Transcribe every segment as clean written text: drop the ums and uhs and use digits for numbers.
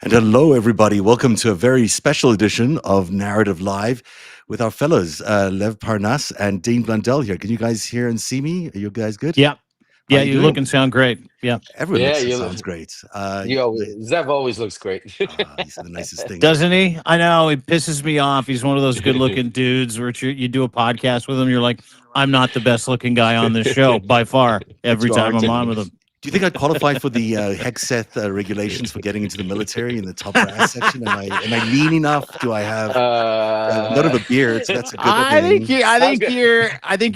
And hello, everybody. Welcome to a very special edition of Narrative Live with our fellows, Lev Parnas and Dean Blundell here. Can you guys hear and see me? Are you guys good? Yeah. How Yeah, are you you look doing? and sound great. Yeah. Everyone Yeah, looks and you sounds great. you always, Zev always looks great. You said the nicest things. Doesn't he? I know. It pisses me off. He's one of those good looking dudes where you do a podcast with him. You're like, I'm not the best looking guy on this show by far But every you are time I'm getting. on with him. Do you think I'd qualify for the Hexeth regulations for getting into the military in the top brass section? Am I lean enough? Do I have none of uh, a beard? So that's a good I think thing. you I I was think gonna,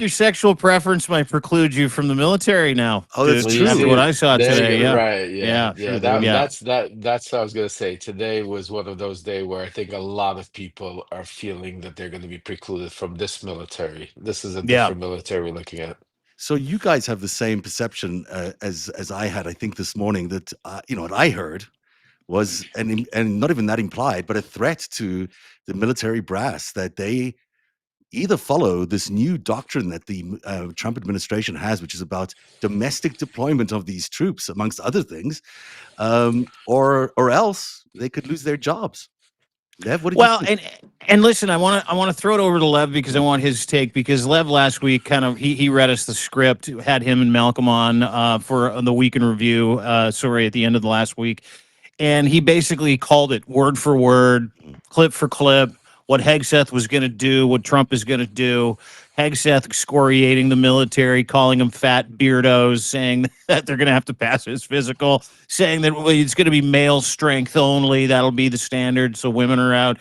your sexual preference might preclude you from the military now, Oh, that's dude. well, you After what true. see, I saw there you today. go. Yeah. Right? Yeah, Yeah. True. yeah. There we That Yeah. go. that's that. That's what I was gonna say. Today was one of those days where I think a lot of people are feeling that they're going to be precluded from this military. This is a Yeah. different military we're looking at. So you guys have the same perception as I had, I think, this morning that what I heard was and not even that implied, but a threat to the military brass that they either follow this new doctrine that the Trump administration has, which is about domestic deployment of these troops, amongst other things, or else they could lose their jobs. Lev, what did you Well, think? and listen, I want to throw it over to Lev because I want his take because Lev last week kind of he read us the script, had him and Malcolm on for the week in review. Sorry, at the end of the last week, and he basically called it word for word, clip for clip, what Hegseth was going to do, what Trump is going to do. Hegseth excoriating the military, calling them fat beardos, saying that they're going to have to pass his physical, saying that it's going to be male strength only. That'll be the standard. So women are out.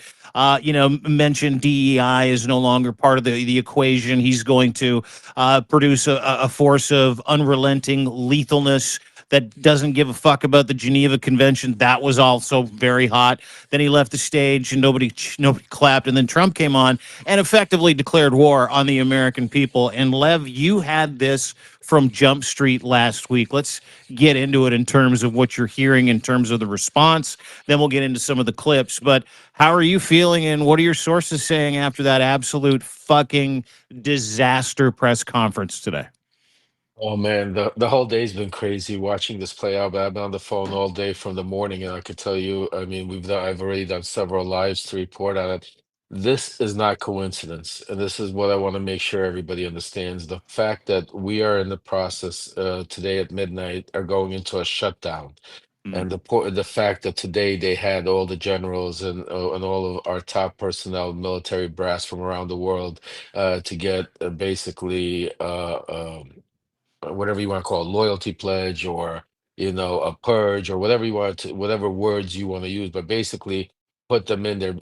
Mentioned DEI is no longer part of the equation. He's going to produce a force of unrelenting lethalness that doesn't give a fuck about the Geneva Convention. That was also very hot. Then he left the stage and nobody clapped. And then Trump came on and effectively declared war on the American people. And Lev, you had this from Jump Street last week. Let's get into it in terms of what you're hearing in terms of the response. Then we'll get into some of the clips. But how are you feeling and what are your sources saying after that absolute fucking disaster press conference today? Oh man, the whole day's been crazy watching this play out. But I've been on the phone all day from the morning, and I could tell you, I mean, I've already done several lives to report on it. This is not coincidence, and this is what I want to make sure everybody understands. The fact that we are in the process today at midnight are going into a shutdown, Mm. and the fact that today they had all the generals and all of our top personnel, military brass from around the world, to get basically. Whatever you want to call it, loyalty pledge or a purge or whatever you want to, whatever words you want to use, but basically put them in there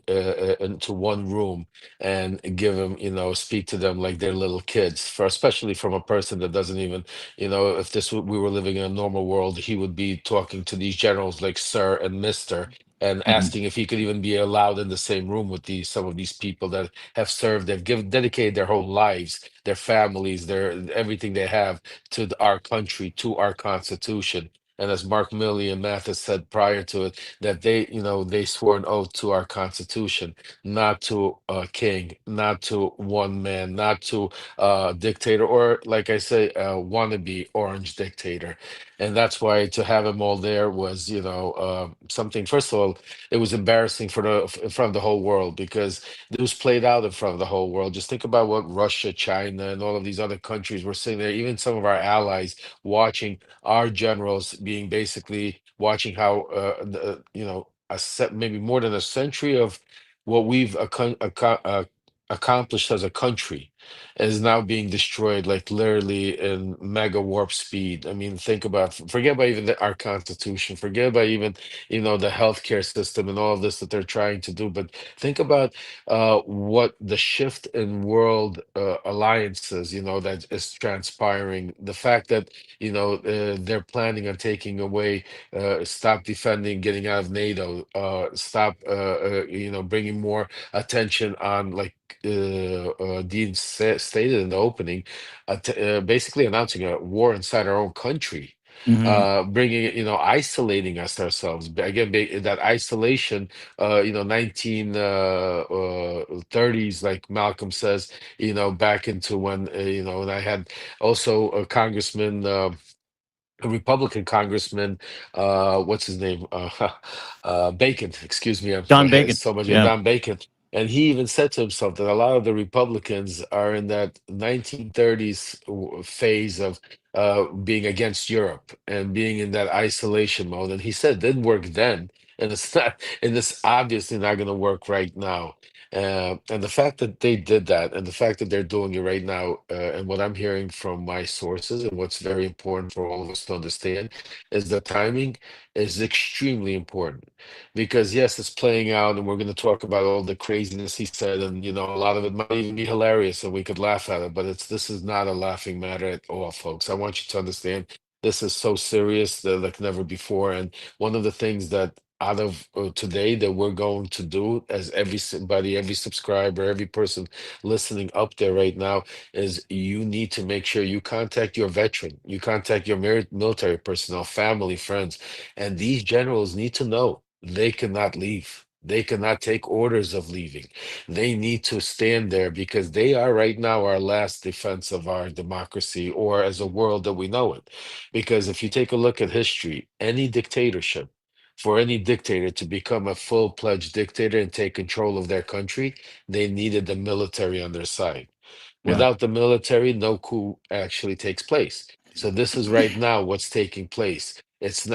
into one room and give them, speak to them like they're little kids. For especially from a person that doesn't even, if we were living in a normal world, he would be talking to these generals like sir and mister. And Mhm. asking if he could even be allowed in the same room with some of these people that have served, they've dedicated their whole lives, their families, their everything they have to our country, to our Constitution. And as Mark Milley and Mathis said prior to it, that they swore an oath to our Constitution, not to a king, not to one man, not to a dictator, or like I say, a wannabe orange dictator. And that's why to have them all there was, something. First of all, it was embarrassing in front of the whole world because it was played out in front of the whole world. Just think about what Russia, China, and all of these other countries were sitting there, even some of our allies watching our generals being basically watching how, maybe more than a century of what we've accomplished as a country is now being destroyed, like literally in mega warp speed. I mean, think about, forget about even our Constitution, forget about even, the healthcare system and all of this that they're trying to do. But think about what the shift in world alliances, that is transpiring. The fact that, they're planning on taking away, stop defending, getting out of NATO, stop, bringing more attention on, like Dean stated in the opening, basically announcing a war inside our own country, Mhm. bringing it, isolating us ourselves. But again, that isolation, 1930s, like Malcolm says, back into when, and I had also a congressman. a Republican congressman, what's his name? Bacon, excuse me, Don Bacon. so much, Yeah. Don Bacon. And he even said to himself that a lot of the Republicans are in that 1930s phase of being against Europe and being in that isolation mode. And he said it didn't work then, and it's not, and it's obviously not going to work right now. And the fact that they did that, and the fact that they're doing it right now, and what I'm hearing from my sources, and what's very important for all of us to understand, is the timing is extremely important. Because yes, it's playing out, and we're going to talk about all the craziness he said, and a lot of it might even be hilarious, and we could laugh at it. But this is not a laughing matter at all, folks. I want you to understand this is so serious that like never before. And one of the things that out of today that we're going to do as everybody, every subscriber, every person listening up there right now is you need to make sure you contact your veteran, you contact your military personnel, family, friends, and these generals need to know they cannot leave. They cannot take orders of leaving. They need to stand there because they are right now our last defense of our democracy or as a world that we know it. Because if you take a look at history, any dictatorship, for any dictator to become a full-fledged dictator and take control of their country, they needed the military on their side. Yeah. Without the military, no coup actually takes place. So this is right now what's taking place. It's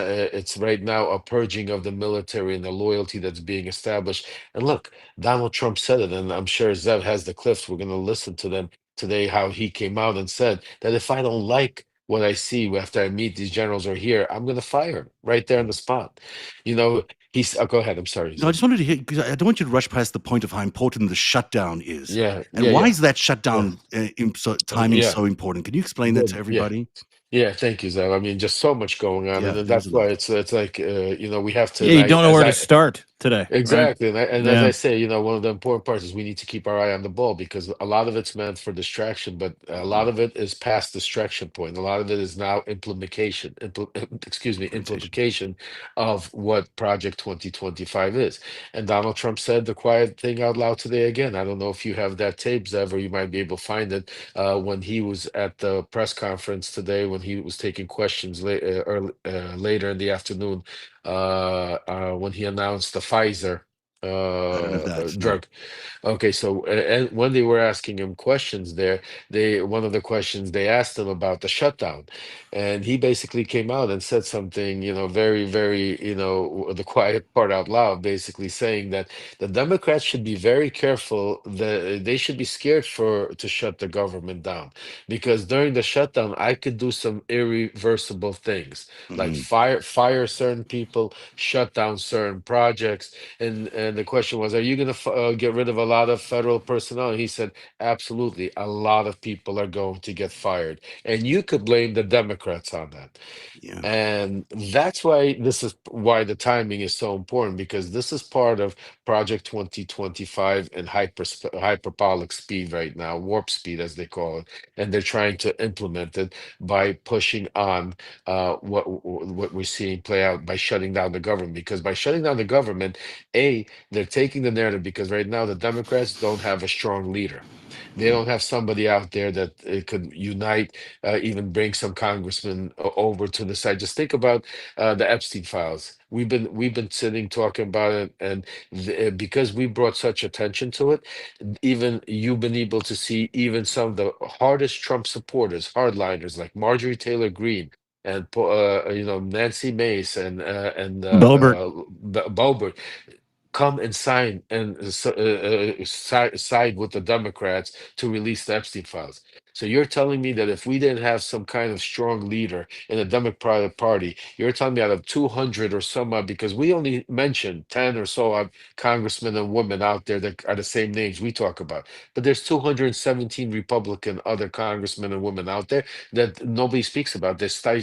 right now a purging of the military and the loyalty that's being established. And look, Donald Trump said it, and I'm sure Zev has the clips. We're going to listen to them today, how he came out and said that if I don't like what I see after I meet these generals or here, I'm going to fire him right there on the spot. You know, go ahead. I'm sorry, No, I Zev. just wanted to hear, because I don't want you to rush past the point of how important the shutdown is. Yeah, And yeah, why yeah, is that yeah, shutdown timing yeah. so important? Can you explain that to Good. Yeah. everybody? Yeah, thank you, Zeb. I mean, just so much going on, and Yeah, then there is that's a why lot. it's like we have to. Yeah, And you I don't know as where to I start today, right? Exactly. And as I Yeah. say, one of the important parts is we need to keep our eye on the ball because a lot of it's meant for distraction, but a lot Mhm. of it is past distraction point. A lot of it is now Implementation. implication of what Project 2025 is. And Donald Trump said the quiet thing out loud today again. I don't know if you have that tape, Zev, or you might be able to find it when he was at the press conference today when he was taking questions later in the afternoon when he announced the Pfizer I don't have that. No. drug. Okay, so and when they were asking him questions there, they one of the questions they asked him about the shutdown, and he basically came out and said something, very, very, the quiet part out loud, basically saying that the Democrats should be very careful, that they should be scared to shut the government down, because during the shutdown, I could do some irreversible things, like Mhm. fire certain people, shut down certain projects, and the question was, are you going to get rid of a lot of federal personnel? And he said, absolutely, a lot of people are going to get fired, and you could blame the Democrats on that. Yeah. And that's why the timing is so important, because this is part of Project 2025 and hyperbolic speed right now, warp speed as they call it, and they're trying to implement it by pushing on what we're seeing play out by shutting down the government. Because by shutting down the government, they're taking the narrative, because right now the Democrats don't have a strong leader. They don't have somebody out there that could unite, even bring some congressmen over to the side. Just think about the Epstein files. We've been sitting talking about it, and because we brought such attention to it, even you've been able to see even some of the hardest Trump supporters, hardliners like Marjorie Taylor Greene and Nancy Mace Boebert. Boebert come and sign and side with the Democrats to release the Epstein files. So you're telling me that if we didn't have some kind of strong leader in the Democratic Party, you're telling me out of 200 or some because we only mentioned 10 or so congressmen and women out there that are the same names we talk about, but there's 217 Republican other congressmen and women out there that nobody speaks about. They try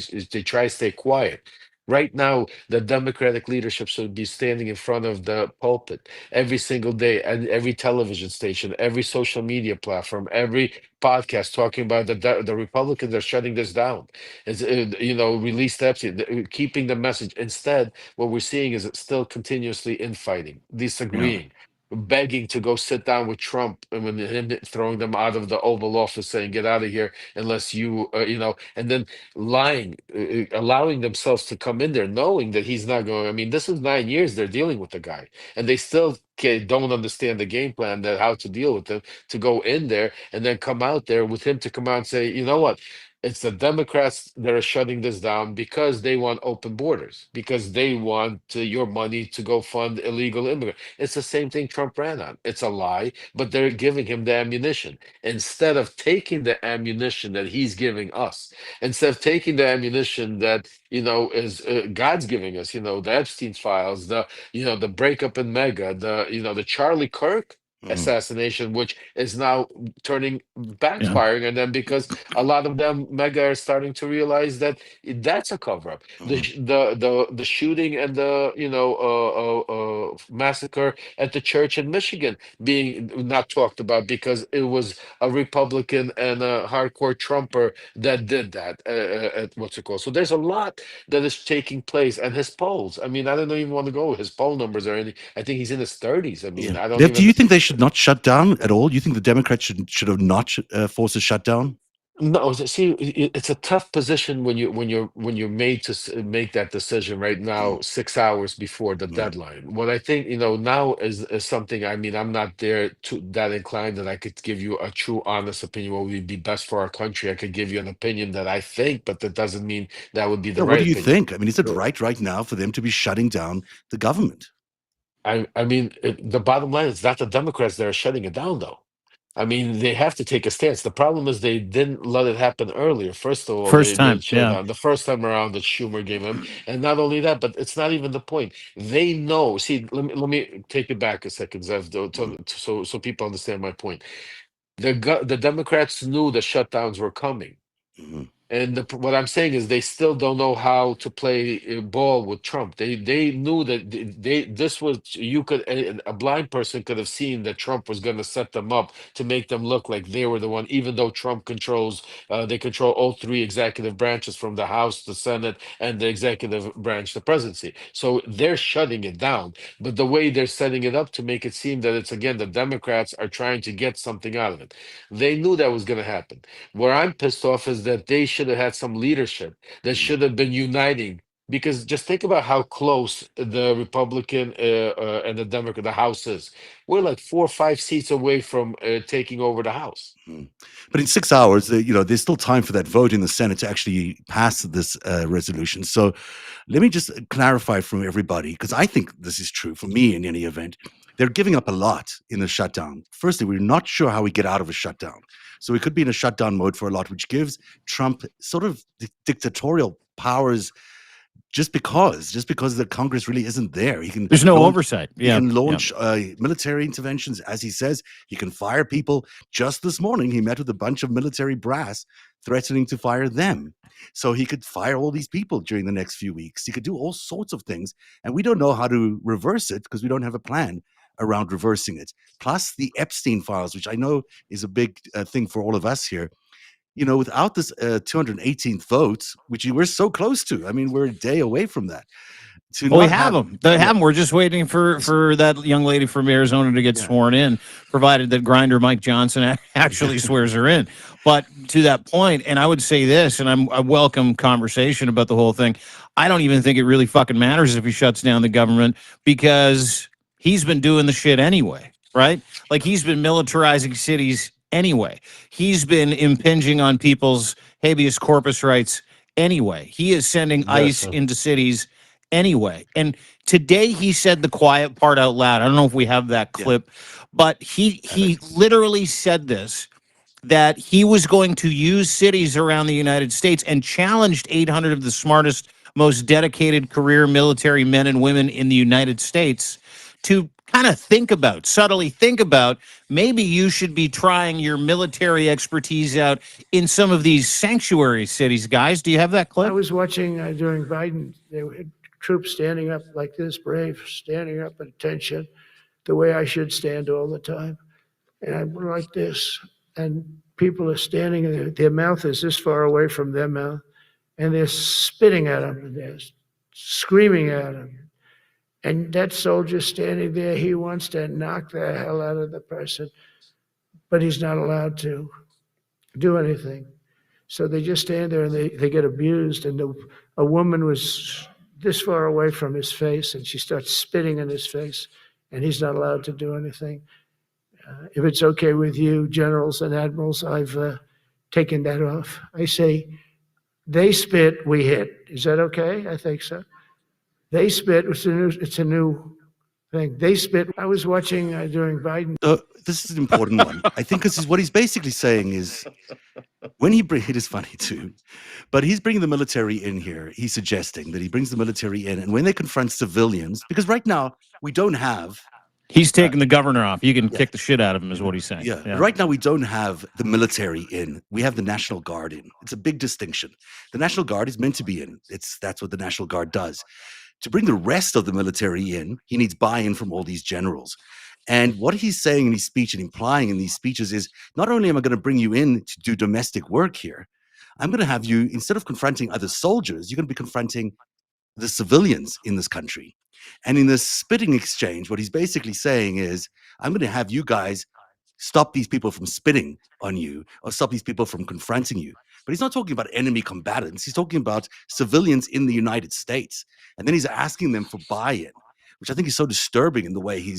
to stay quiet. Right now, the Democratic leadership should be standing in front of the pulpit every single day, and every television station, every social media platform, every podcast talking about the Republicans are shutting this down. It's release steps, keeping the message. Instead, what we're seeing is it's still continuously infighting, Yeah. disagreeing. begging to go sit down with Trump, and when him throwing them out of the Oval Office, saying "Get out of here unless you," and then lying, allowing themselves to come in there, knowing that he's not going. I mean, this is 9 years they're dealing with the guy, and they still don't understand the game plan, that how to deal with him, to go in there and then come out there with him to come out and say, you know what? It's the Democrats that are shutting this down because they want open borders, because they want your money to go fund illegal immigrants. It's the same thing Trump ran on. It's a lie, but they're giving him the ammunition. Instead of taking the ammunition that he's giving us, instead of taking the ammunition that, is God's giving us, the Epstein's files, the breakup in Mega, the Charlie Kirk Mhm. assassination, which is now turning backfiring, and then because a lot of them mega are starting to realize that that's a cover up. The Mhm. the shooting and the massacre at the church in Michigan being not talked about because it was a Republican and a hardcore Trumper that did that at what's it called. So there's a lot that is taking place, and his polls. I mean, I don't even want to go his poll numbers or anything. I think he's in his 30s. I mean, Yeah. I don't Lev, do even. you think they should not shut down at all? You think the Democrats should have not forced a shutdown? No, see, it's a tough position when you're made to make that decision right now, 6 hours before the Mm. deadline. What I think, now is something. I mean, I'm not there to that inclined that I could give you a true, honest opinion. What would be best for our country? I could give you an opinion that I think, but that doesn't mean that would be the Yeah, what right do you opinion. think? I mean, is it right now for them to be shutting down the government? I mean, the bottom line is not the Democrats that are shutting it down, though. I mean, they have to take a stance. The problem is they didn't let it happen earlier. First of all, they First time, did shut it yeah. down the first time around that Schumer gave him, and not only that, but it's not even the point. They know. See, let me take it back a second, Zev, though, Mhm. so people understand my point. The Democrats knew the shutdowns were coming. Mhm. And what I'm saying is they still don't know how to play ball with Trump. They knew that this was, you could, a blind person could have seen that Trump was going to set them up to make them look like they were the one, even though Trump controls, they control all three executive branches, from the House, the Senate, and the executive branch, the presidency. So they're shutting it down. But the way they're setting it up to make it seem that it's, again, the Democrats are trying to get something out of it. They knew that was going to happen. Where I'm pissed off is that they should have had some leadership that Mhm. should have been uniting. Because just think about how close the Republican and the Democrat, the House is. We're like 4 or 5 seats away from taking over the House. Mhm. But in 6 hours, there's still time for that vote in the Senate to actually pass this resolution. So let me just clarify from everybody, because I think this is true for me in any event. They're giving up a lot in the shutdown. Firstly, we're not sure how we get out of a shutdown. So we could be in a shutdown mode for a lot, which gives Trump sort of dictatorial powers just because the Congress really isn't there. He can There's no launch oversight. he Yeah. can Yeah. launch military interventions, as he says. He can fire people. Just this morning, he met with a bunch of military brass threatening to fire them. So he could fire all these people during the next few weeks. He could do all sorts of things, and we don't know how to reverse it because we don't have a plan around reversing it. Plus the Epstein files, which I know is a big thing for all of us here. Without this 218th vote, which you were so close to, I mean, we're a day away from that. To Well, we not have have, them. They have yeah, them. We're just waiting for that young lady from Arizona to get yeah, sworn in, provided that Grinder Mike Johnson actually swears her in. But to that point, and I would say this, and I welcome conversation about the whole thing. I don't even think it really fucking matters if he shuts down the government, because he's been doing the shit anyway, right? Like, he's been militarizing cities anyway. He's been impinging on people's habeas corpus rights anyway. He is sending Yes. ICE into cities anyway. And today he said the quiet part out loud. I don't know if we have that yeah. clip, but he literally said this, that he was going to use cities around the United States, and challenged 800 of the smartest, most dedicated career military men and women in the United States to kind of subtly think about, maybe you should be trying your military expertise out in some of these sanctuary cities. Guys, do you have that I clip? was watching during Biden, there were troops standing up like this, brave, standing up at attention, the way I should stand all the time. And I'm like this, and people are standing, and their mouth is this far away from their mouth, and they're spitting at him, and they're screaming at him. And that soldier standing there, he wants to knock the hell out of the person, but he's not allowed to do anything. So they just stand there and they get abused. And a woman was this far away from his face, and she starts spitting in his face, and he's not allowed to do anything. If it's okay with you, generals and admirals, I've taken that off. I say, they spit, we hit. Is that okay? I think so. They spit, it's a new thing. They spit. I was watching during Biden. This is an important one. I think this is what he's basically saying is when he it is funny too, but he's bringing the military in here. He's suggesting that he brings the military in, and when they confront civilians, because right now we don't have. He's taking the governor off. You can kick the shit out of him, is what he's saying. Yeah. Right now we don't have the military in. We have the National Guard in. It's a big distinction. The National Guard is meant to be in. That's what the National Guard does. To bring the rest of the military in, he needs buy-in from all these generals. And what he's saying in his speech and implying in these speeches is, not only am I going to bring you in to do domestic work here, I'm going to have you, instead of confronting other soldiers, you're going to be confronting the civilians in this country. And in this spitting exchange, what he's basically saying is, I'm going to have you guys stop these people from spitting on you or stop these people from confronting you. But he's not talking about enemy combatants. He's talking about civilians in the United States. And then he's asking them for buy-in, which I think is so disturbing in the way he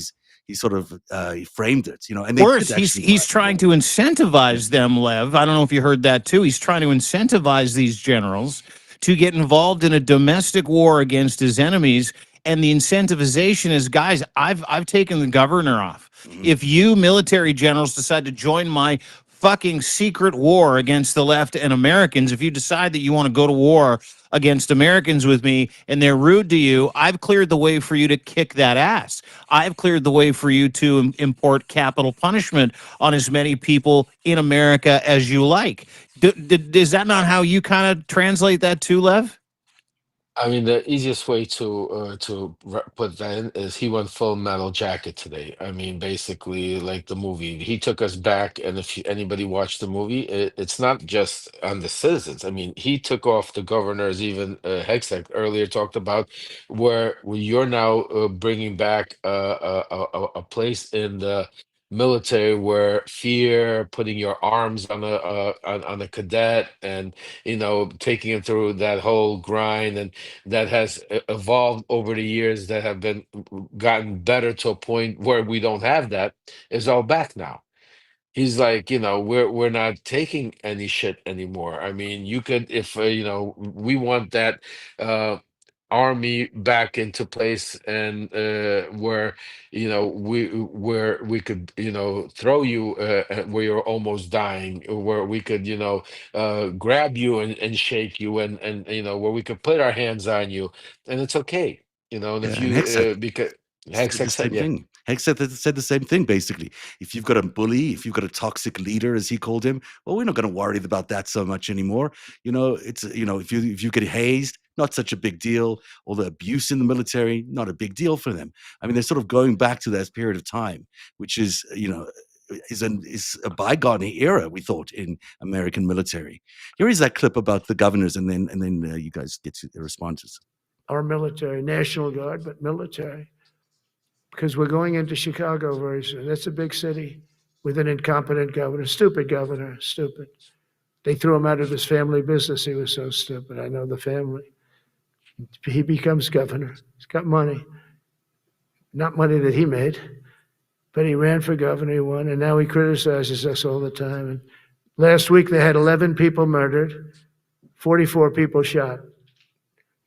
sort of he framed it, you know. And worse, he's trying to incentivize them, Lev. I don't know if you heard that too. He's trying to incentivize these generals to get involved in a domestic war against his enemies. And the incentivization is, guys, I've taken the governor off. Mm-hmm. If you military generals decide to join my fucking secret war against the left and Americans, if you decide that you want to go to war against Americans with me and they're rude to you, I've cleared the way for you to kick that ass. I've cleared the way for you to import capital punishment on as many people in America as you like. Is that not how you kind of translate that too, Lev? I mean, the easiest way to put that in is he went Full Metal Jacket today. I mean, basically, like the movie, he took us back. And if anybody watched the movie, it's not just on the citizens. I mean, he took off the governors. Even Hexek earlier talked about where you're now bringing back a place in the military where fear, putting your arms on a cadet, and taking him through that whole grind, and that has evolved over the years, that have been gotten better to a point where we don't have that, is all back now. He's like, we're not taking any shit anymore. I mean, you could, if we want that army back into place, and where we could throw you where you're almost dying, where we could grab you and shake you, and where we could put our hands on you, and it's okay, and if you because Hexek said the same thing. Hexek said the same thing, basically. If you've got a bully, if you've got a toxic leader, as he called him, well, we're not going to worry about that so much anymore. It's if you get hazed, not such a big deal. All the abuse in the military, not a big deal for them. I mean, they're sort of going back to that period of time, which is is a bygone era, we thought, in American military. Here is that clip about the governors, and then you guys get to the responses. Our military, National Guard, but military. Because we're going into Chicago very soon. That's a big city with an incompetent governor, stupid governor, stupid. They threw him out of his family business. He was so stupid. I know the family. He becomes governor. He's got money. Not money that he made, but he ran for governor, he won, and now he criticizes us all the time. And last week they had 11 people murdered, 44 people shot.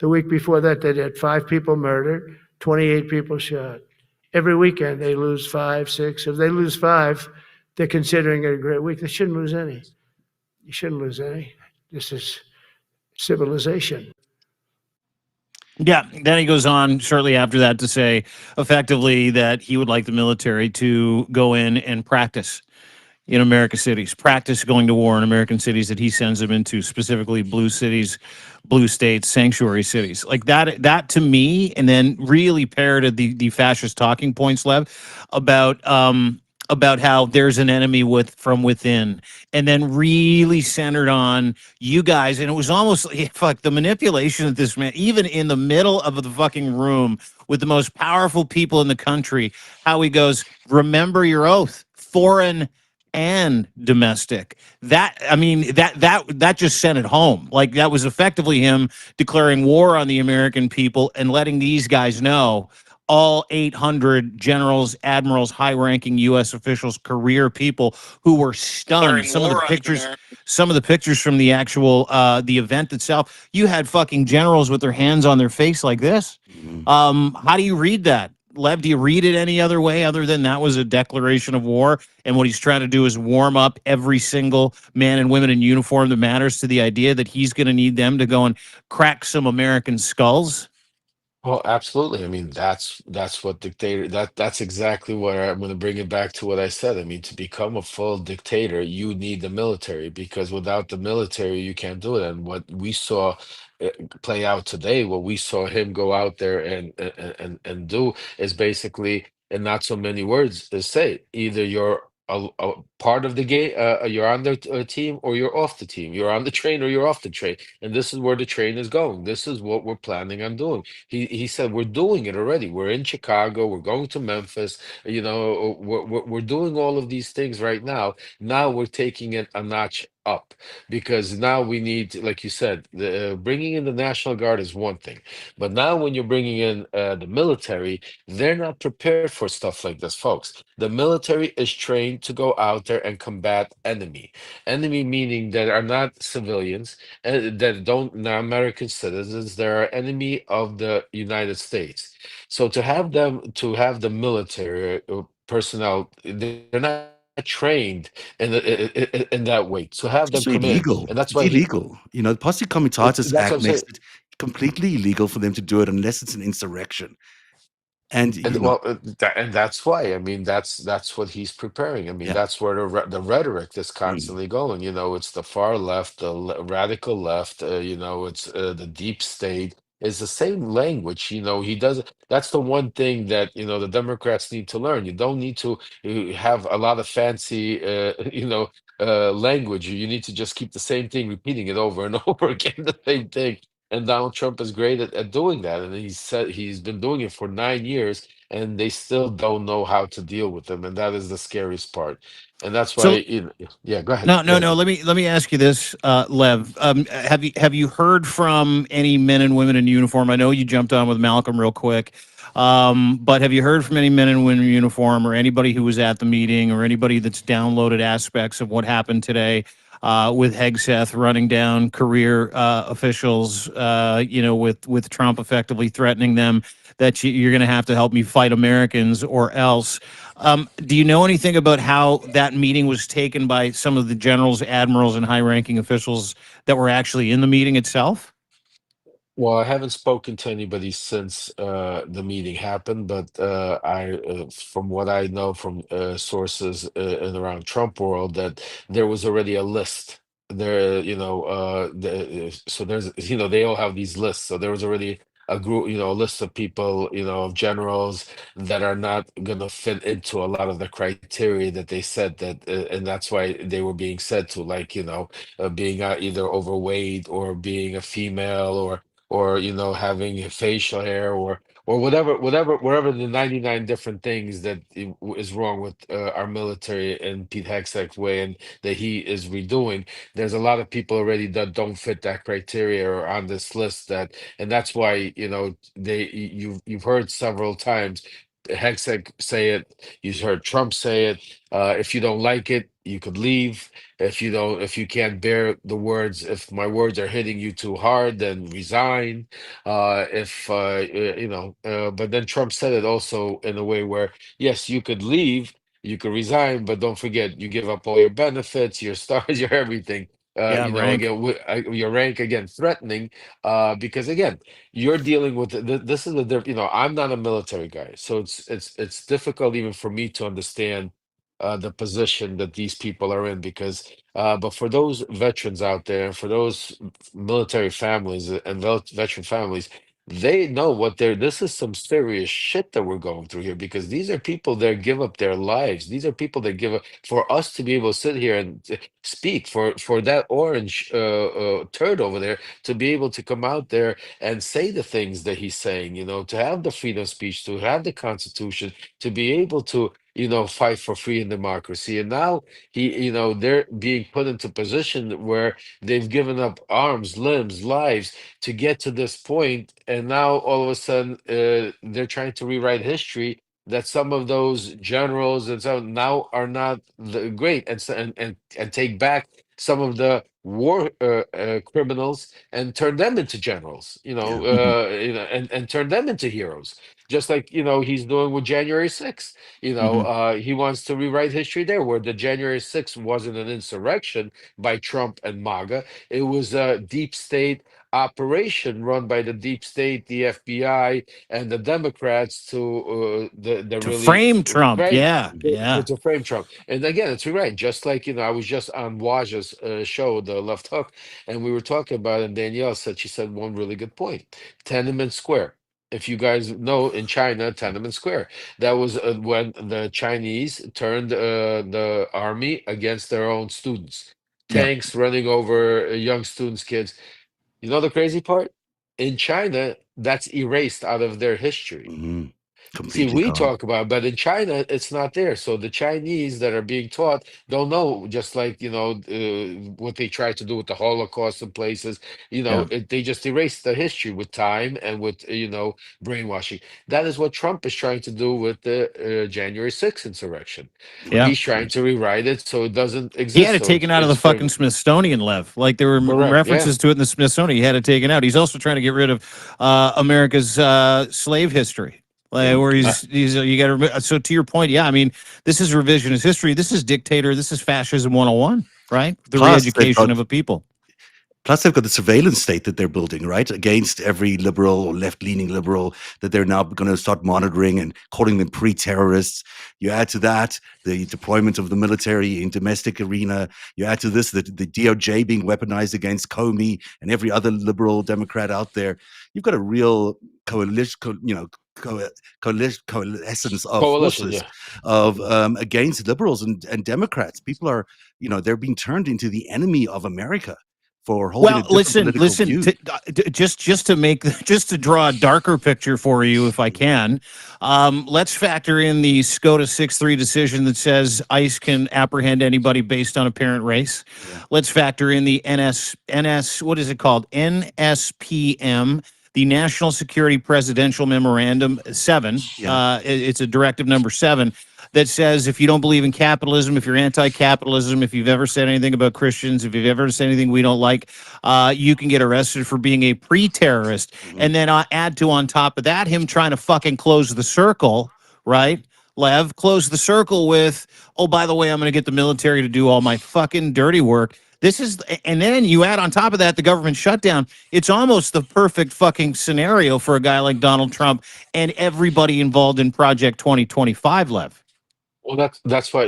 The week before that they had 5 people murdered, 28 people shot. Every weekend they lose 5, 6. If they lose 5, they're considering it a great week. They shouldn't lose any. You shouldn't lose any. This is civilization. Yeah, then he goes on shortly after that to say effectively that he would like the military to go in and practice in American cities, practice going to war in American cities that he sends them into, specifically blue cities, blue states, sanctuary cities. Like that to me, and then really parroted the fascist talking points, Lev, about about how there's an enemy from within, and then really centered on you guys. And it was almost like, fuck, the manipulation that this man, even in the middle of the fucking room with the most powerful people in the country, how he goes, remember your oath, foreign and domestic. That, I mean, that just sent it home. Like, that was effectively him declaring war on the American people and letting these guys know, all 800 generals, admirals, high-ranking U.S. officials, career people who were stunned. Some of the pictures from the actual the event itself, you had fucking generals with their hands on their face like this. Mhm. How do you read that, Lev? Do you read it any other way other than that was a declaration of war, and what he's trying to do is warm up every single man and women in uniform that matters to the idea that he's going to need them to go and crack some American skulls? Well, absolutely. I mean, that's what dictator that's exactly what I'm going to bring it back to what I said. I mean, to become a full dictator, you need the military because without the military, you can't do it. And what we saw uh, play out today, what we saw him go out there and do is basically, in not so many words, is say either you're a part of the game, you're on the team, or you're off the team. You're on the train or you're off the train, and this is where the train is going. This is what we're planning on doing. He said we're doing it already. We're in Chicago. We're going to Memphis. You know, we're doing all of these things right now. Now we're taking it a notch up because now we need, like you said, bringing in the National Guard is one thing, but now when you're bringing in the military, they're not prepared for stuff like this, folks. The military is trained to go out there and combat enemy. Enemy meaning that are not civilians that don't not American citizens. They're enemy of the United States. So to have the military personnel, they're not trained in that way. To have them It's come also in, and illegal. that's why It's illegal. You know, the Posse Comitatus that's what I'm Act saying. makes it completely illegal for them to do it unless it's an insurrection. And And you know, well, and that's why. I mean, that's what he's preparing. I mean, yeah. that's where the rhetoric is Mm. constantly going. You know, it's the far left, the radical left. You know, it's the deep state. It's the same language. You know, he does. That's the one thing that the Democrats need to learn. You don't need to have a lot of fancy, language. You need to just keep the same thing, repeating it over and over again, the same thing. And Donald Trump is great at doing that. And he said he's been doing it for 9 years, and they still don't know how to deal with him. And that is the scariest part. And that's why, So yeah, go ahead. no, Go no, ahead. no. Let me ask you this, Lev. Have you heard from any men and women in uniform? I know you jumped on with Malcolm real quick, but have you heard from any men and women in uniform, or anybody who was at the meeting, or anybody that's downloaded aspects of what happened today with Hegseth running down career officials? With Trump effectively threatening them that you're going to have to help me fight Americans or else. Do you know anything about how that meeting was taken by some of the generals, admirals, and high-ranking officials that were actually in the meeting itself? Well, I haven't spoken to anybody since the meeting happened, but from what I know from sources in around Trump world, that there was already a list. There, so there's, they all have these lists. So there was already a group, a list of people, of generals that are not going to fit into a lot of the criteria that they said that, and that's why they were being said to, like, being either overweight or being a female or having facial hair or whatever the 99 different things that is wrong with our military and Pete Hegseth's way and that he is redoing. There's a lot of people already that don't fit that criteria or on this list, and that's why you've heard several times Hegseth say it, you've heard Trump say it. If you don't like it, you could leave. If you can't bear the words, if my words are hitting you too hard, then resign. If but then Trump said it also in a way where, yes, you could leave, you could resign, but don't forget you give up all your benefits, your stars, your everything. Yeah, rank. Again, your rank, again, threatening, because again, you're dealing with this is a different. I'm not a military guy, so it's difficult even for me to understand the position that these people are in, because but for those veterans out there, for those military families and veteran families, they know what they're, this is some serious shit that we're going through here, because these are people that give up their lives. These are people that give up for us to be able to sit here and speak, for that orange turd over there to be able to come out there and say the things that he's saying, to have the freedom of speech, to have the Constitution, to be able to, fight for free and democracy. And now they're being put into position where they've given up arms, limbs, lives to get to this point, and now all of a sudden they're trying to rewrite history, that some of those generals and so now are not great, and, and take back some of the war criminals and turn them into generals, Yeah. and turn them into heroes, just like he's doing with January 6th. He wants to rewrite history there, where the January 6th wasn't an insurrection by Trump and MAGA. It was a deep state operation run by the deep state, the FBI, and the Democrats the To really frame Trump. right Yeah. Yeah. to frame Trump. And again, it's right. Just like I was just on Waja's show, The Left Hook, and we were talking about it. And Danielle said, she said one really good point: Tiananmen Square. If you guys know, in China, Tiananmen Square, that was when the Chinese turned the army against their own students, Yeah. tanks running over young students, kids. You know the crazy part? In China, that's erased out of their history. Mhm. See, Completely we gone. talk about, but in China, it's not there. So the Chinese that are being taught don't know, just like, what they try to do with the Holocaust in places, Yeah. they just erase the history with time and with, brainwashing. That is what Trump is trying to do with the January 6th insurrection. Yeah. He's trying to rewrite it so it doesn't He had exist. it So taken out of the it's fucking for Smithsonian, Lev. Like there were correct. Yeah. references to it in the Smithsonian. He had it taken out. He's also trying to get rid of America's slave history. Like, Yeah. where Uh, he's you got to. So to your point, yeah, I mean, this is revisionist history. This is dictator. This is fascism 101, right? The Plus, they've re-education got of a people. Plus, they've got the surveillance state that they're building, right, against every liberal or left-leaning liberal that they're now going to start monitoring and calling them pre-terrorists. You add to that the deployment of the military in domestic arena. You add to this the DOJ being weaponized against Comey and every other liberal Democrat out there. You've got a real coalescence of Coalition. forces Yeah. of against liberals and Democrats. People are, they're being turned into the enemy of America for holding a Well, different political listen. view. Just to draw a darker picture for you, if I can, let's factor in the SCOTA 6-3 decision that says ICE can apprehend anybody based on apparent race. Yeah. Let's factor in the what is it called? NSPM, the National Security Presidential Memorandum 7. Yeah. It's a directive number 7 that says if you don't believe in capitalism, if you're anti-capitalism, if you've ever said anything about Christians, if you've ever said anything we don't like, you can get arrested for being a pre-terrorist. Mhm. And then add to on top of that him trying to fucking close the circle, right? Lev, close the circle with, oh, by the way, I'm going to get the military to do all my fucking dirty work. This is, and then you add on top of that the government shutdown. It's almost the perfect fucking scenario for a guy like Donald Trump and everybody involved in Project 2025, Lev. Well, that's why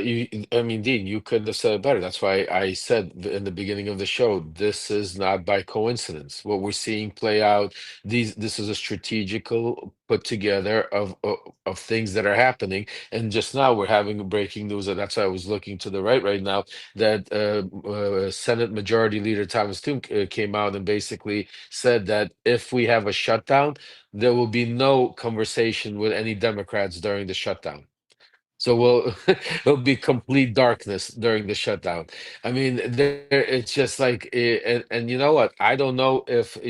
I mean, Dean, you couldn't have said it better. That's why I said in the beginning of the show, this is not by coincidence. What we're seeing play out, this is a strategical put together of things that are happening. And just now we're having breaking news, and that's why I was looking to the right now, that Senate Majority Leader Thomas Tum came out and basically said that if we have a shutdown, there will be no conversation with any Democrats during the shutdown. So it'll be complete darkness during the shutdown. I mean, it's just like, and you know what? I don't know if,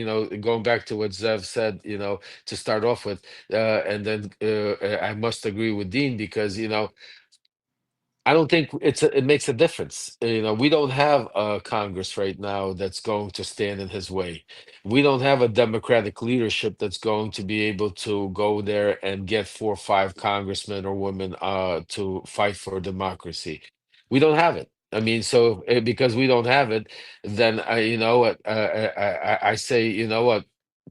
going back to what Zev said, to start off with, and then I must agree with Dean because, I don't think it makes a difference. We don't have a Congress right now that's going to stand in his way. We don't have a Democratic leadership that's going to be able to go there and get 4 or 5 congressmen or women to fight for democracy. We don't have it. I mean, so because we don't have it, then you know what? I say, you know what?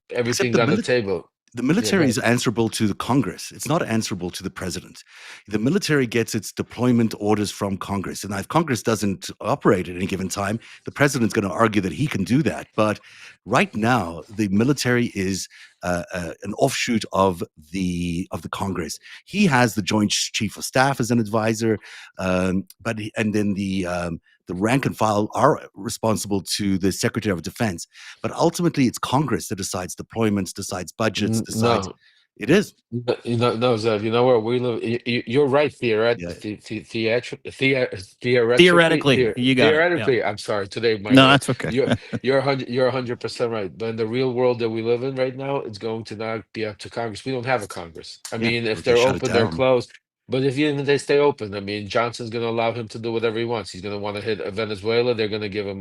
Except Everything's on the table. the Yeah, go military is ahead. answerable to the Congress. It's not answerable to the president. The military gets its deployment orders from Congress. And if Congress doesn't operate at any given time, the president's going to argue that he can do that. But right now, the military is an offshoot of the Congress. He has the Joint Chief of Staff as an advisor, and then the rank and file are responsible to the Secretary of Defense. But ultimately, it's Congress that decides deployments, decides budgets, decides. No, It is. no, Zev, you know where we live. You're right, Yeah. Theoretically, you got it. Yeah. theoretically. I'm sorry, today my No, that's okay. you're 100% right. But in the real world that we live in right now, it's going to not be up to Congress. We don't have a Congress. I Yeah. mean, if They they're shut it open, they're down. closed. But if even they stay open, I mean, Johnson's going to allow him to do whatever he wants. He's going to want to hit Venezuela. They're going to give him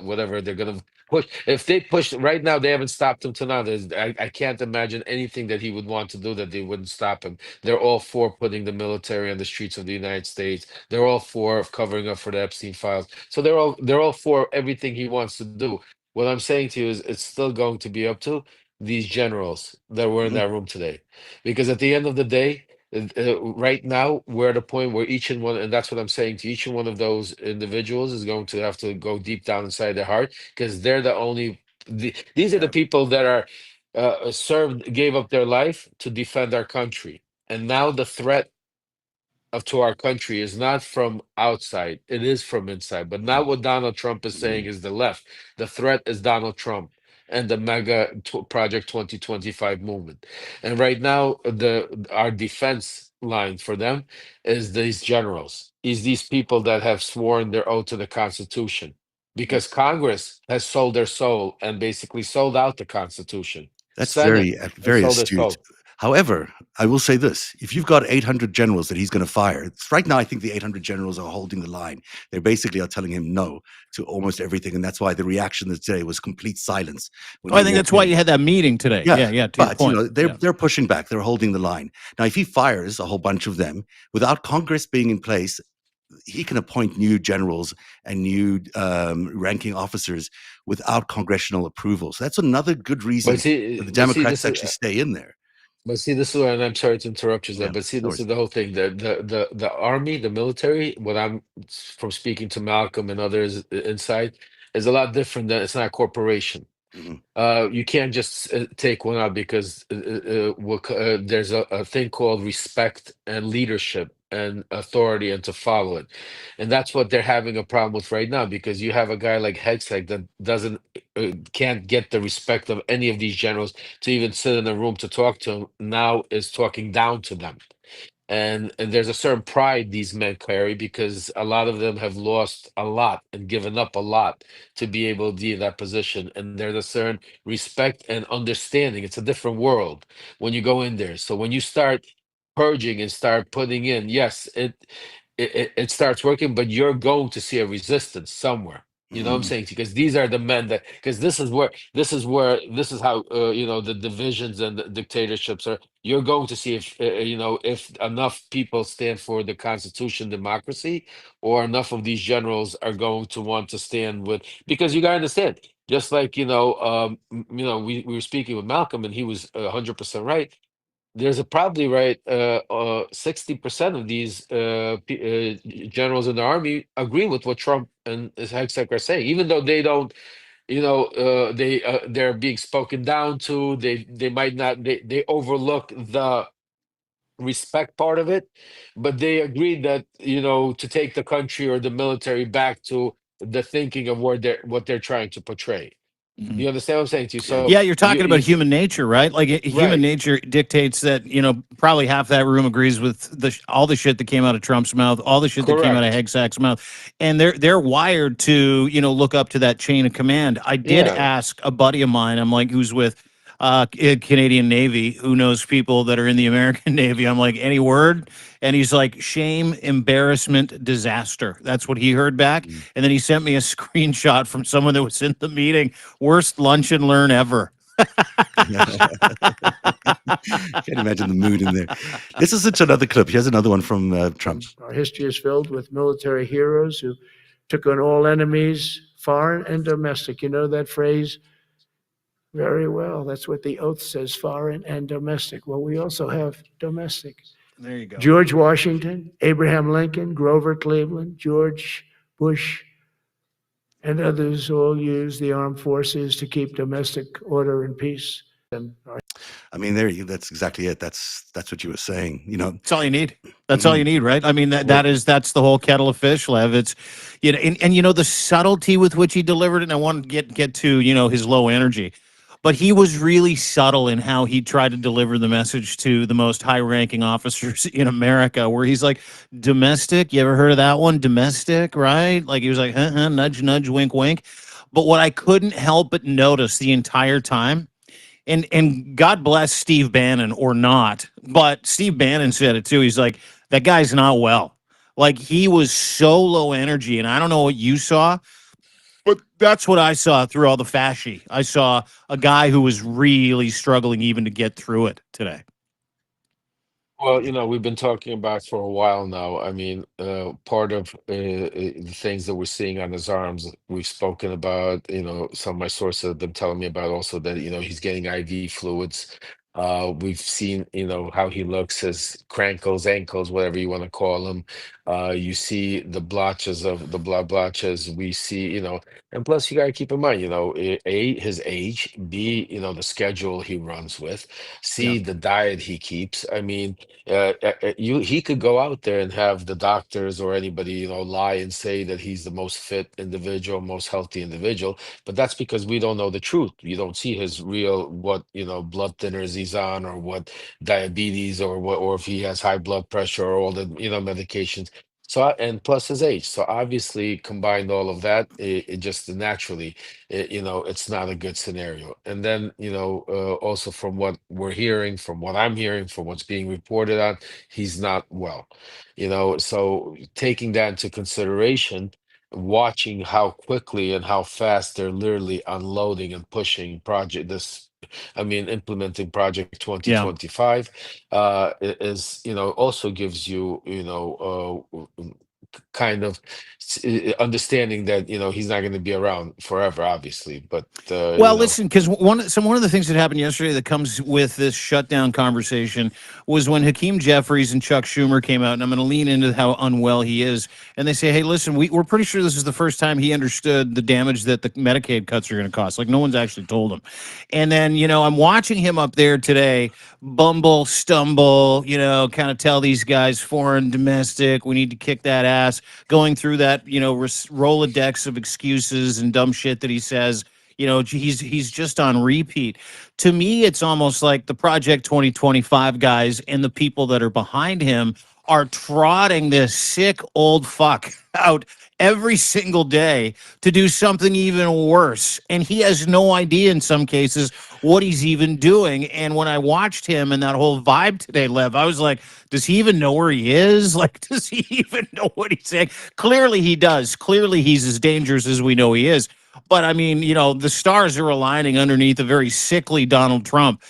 whatever. They're going to push. If they push right now, they haven't stopped him till now. I can't imagine anything that he would want to do that they wouldn't stop him. They're all for putting the military on the streets of the United States. They're all for covering up for the Epstein files. So they're all for everything he wants to do. What I'm saying to you is it's still going to be up to these generals that were in Mhm. that room today. Because at the end of the day, right now we're at a point where each and one, and that's what I'm saying to each and one of those individuals is going to have to go deep down inside their heart because they're the only these are the people that are gave up their life to defend our country, and now the threat to our country is not from outside, it is from inside. But now what Donald Trump is saying is the left. The threat is Donald Trump and the mega Project 2025 movement. And right now, our defense line for them is these generals, is these people that have sworn their oath to the Constitution. Yeah. Because Congress has sold their soul and basically sold out the Constitution. That's Senate has very sold their astute. soul. However, I will say this: if you've got 800 generals that he's going to fire, right now I think the 800 generals are holding the line. They basically are telling him no to almost everything, and that's why the reaction today was complete silence. When Well, he I think walked that's why in. you had that meeting today. Yeah, Yeah. To your but point. they're pushing back. They're holding the line. Now, if he fires a whole bunch of them without Congress being in place, he can appoint new generals and new ranking officers without congressional approval. So that's another good reason for the But see, Democrats this to is actually stay in there. But see, this is and I'm sorry to interrupt you, Yeah, Zeb, but see, no this worries. is the whole thing. The army, the military, what I'm from speaking to Malcolm and others inside, is a lot different than it's not a corporation. Mhm. You can't just take one out because there's a thing called respect and leadership and authority and to follow it. And that's what they're having a problem with right now because you have a guy like Hegseth that doesn't can't get the respect of any of these generals to even sit in a room to talk to him, now is talking down to them. And there's a certain pride these men carry because a lot of them have lost a lot and given up a lot to be able to be in that position. And there's a certain respect and understanding. It's a different world when you go in there. So when you start purging and start putting in, yes, it starts working, but you're going to see a resistance somewhere. You know what I'm Mhm. saying? Because these are the men that, because this is how the divisions and the dictatorships are. You're going to see if if enough people stand for the Constitution, democracy, or enough of these generals are going to want to stand with. Because you gotta understand, just like we were speaking with Malcolm, and he was 100% right. There's a probably right 60% of these generals in the army agree with what Trump and his Hegseth are saying, even though they don't, they're being spoken down to. They might not, they overlook the respect part of it, but they agreed that to take the country or the military back to the thinking of what they're trying to portray. Mhm. You understand what I'm saying to you? Yeah. So Yeah, you're talking about human nature, right? Like human right, nature dictates that, probably half that room agrees with all the shit that came out of Trump's mouth, all the shit that came out of correct, Hegseth's mouth. And they're wired to, look up to that chain of command. I did yeah. ask a buddy of mine, I'm like, who's with Canadian Navy, who knows people that are in the American Navy. I'm like, any word? And he's like, shame, embarrassment, disaster. That's what he heard back. Mm. And then he sent me a screenshot from someone that was in the meeting. Worst lunch and learn ever. Can't imagine the mood in there. This is such another clip. Here's another one from Trump. Our history is filled with military heroes who took on all enemies, foreign and domestic. You know that phrase very well. That's what the oath says, foreign and domestic. Well, we also have domestic. There you go. George Washington, Abraham Lincoln, Grover Cleveland, George Bush, and others all used the armed forces to keep domestic order and peace. And I mean, there you. That's exactly it. That's what you were saying. You know. That's all you need. That's all you need, right? I mean, Well, that's the whole kettle of fish, Lev. It's, and you know the subtlety with which he delivered it. And I want to get to his low energy, but he was really subtle in how he tried to deliver the message to the most high-ranking officers in America. Where he's like, "Domestic, you ever heard of that one? Domestic, right?" Like he was like, nudge, nudge, wink, wink. But what I couldn't help but notice the entire time, and God bless Steve Bannon or not, but Steve Bannon said it too. He's like, that guy's not well. Like he was so low energy, and I don't know what you saw, but that's what I saw through all the fasci. I saw a guy who was really struggling even to get through it today. Well, we've been talking about for a while now. I mean, part of the things that we're seeing on his arms, we've spoken about, some of my sources have been telling me about also that, he's getting IV fluids. We've seen, how he looks, his crankles, ankles, whatever you want to call them. You see the blotches of the blood blotches. We see, and plus you got to keep in mind, his age, B, the schedule he runs with, Yeah. C, the diet he keeps. I mean, he could go out there and have the docters or anybody lie and say that he's the most fit individual, most healthy individual, but that's because we don't know the truth. You don't see his real what blood thinners he's on, or what diabetes, or what, or if he has high blood pressure, or all the medications. So and plus his age, so obviously combined all of that, it just naturally, it's not a good scenario. And then, also from what we're hearing, from what I'm hearing, from what's being reported on, he's not well. So taking that into consideration, watching how quickly and how fast they're literally unloading and pushing implementing Project Yeah. 2025, is, also gives you, kind of understanding that he's not going to be around forever, obviously. But Well, listen, because one of the things that happened yesterday that comes with this shutdown conversation was when Hakeem Jeffries and Chuck Schumer came out, and I'm going to lean into how unwell he is, and they say, "Hey, listen, we're pretty sure this is the first time he understood the damage that the Medicaid cuts are going to cost. Like no one's actually told him." And then I'm watching him up there today, bumble, stumble, kind of tell these guys foreign, domestic, we need to kick that ass, going through that Rolodex of excuses and dumb shit that he says. He's just on repeat. To me, it's almost like the Project 2025 guys and the people that are behind him are trotting this sick old fuck out every single day to do something even worse. And he has no idea in some cases what he's even doing. And when I watched him and that whole vibe today, Lev, I was like, does he even know where he is? Like, does he even know what he's saying? Clearly he does. Clearly he's as dangerous as we know he is. But I mean, the stars are aligning underneath a very sickly Donald Trump,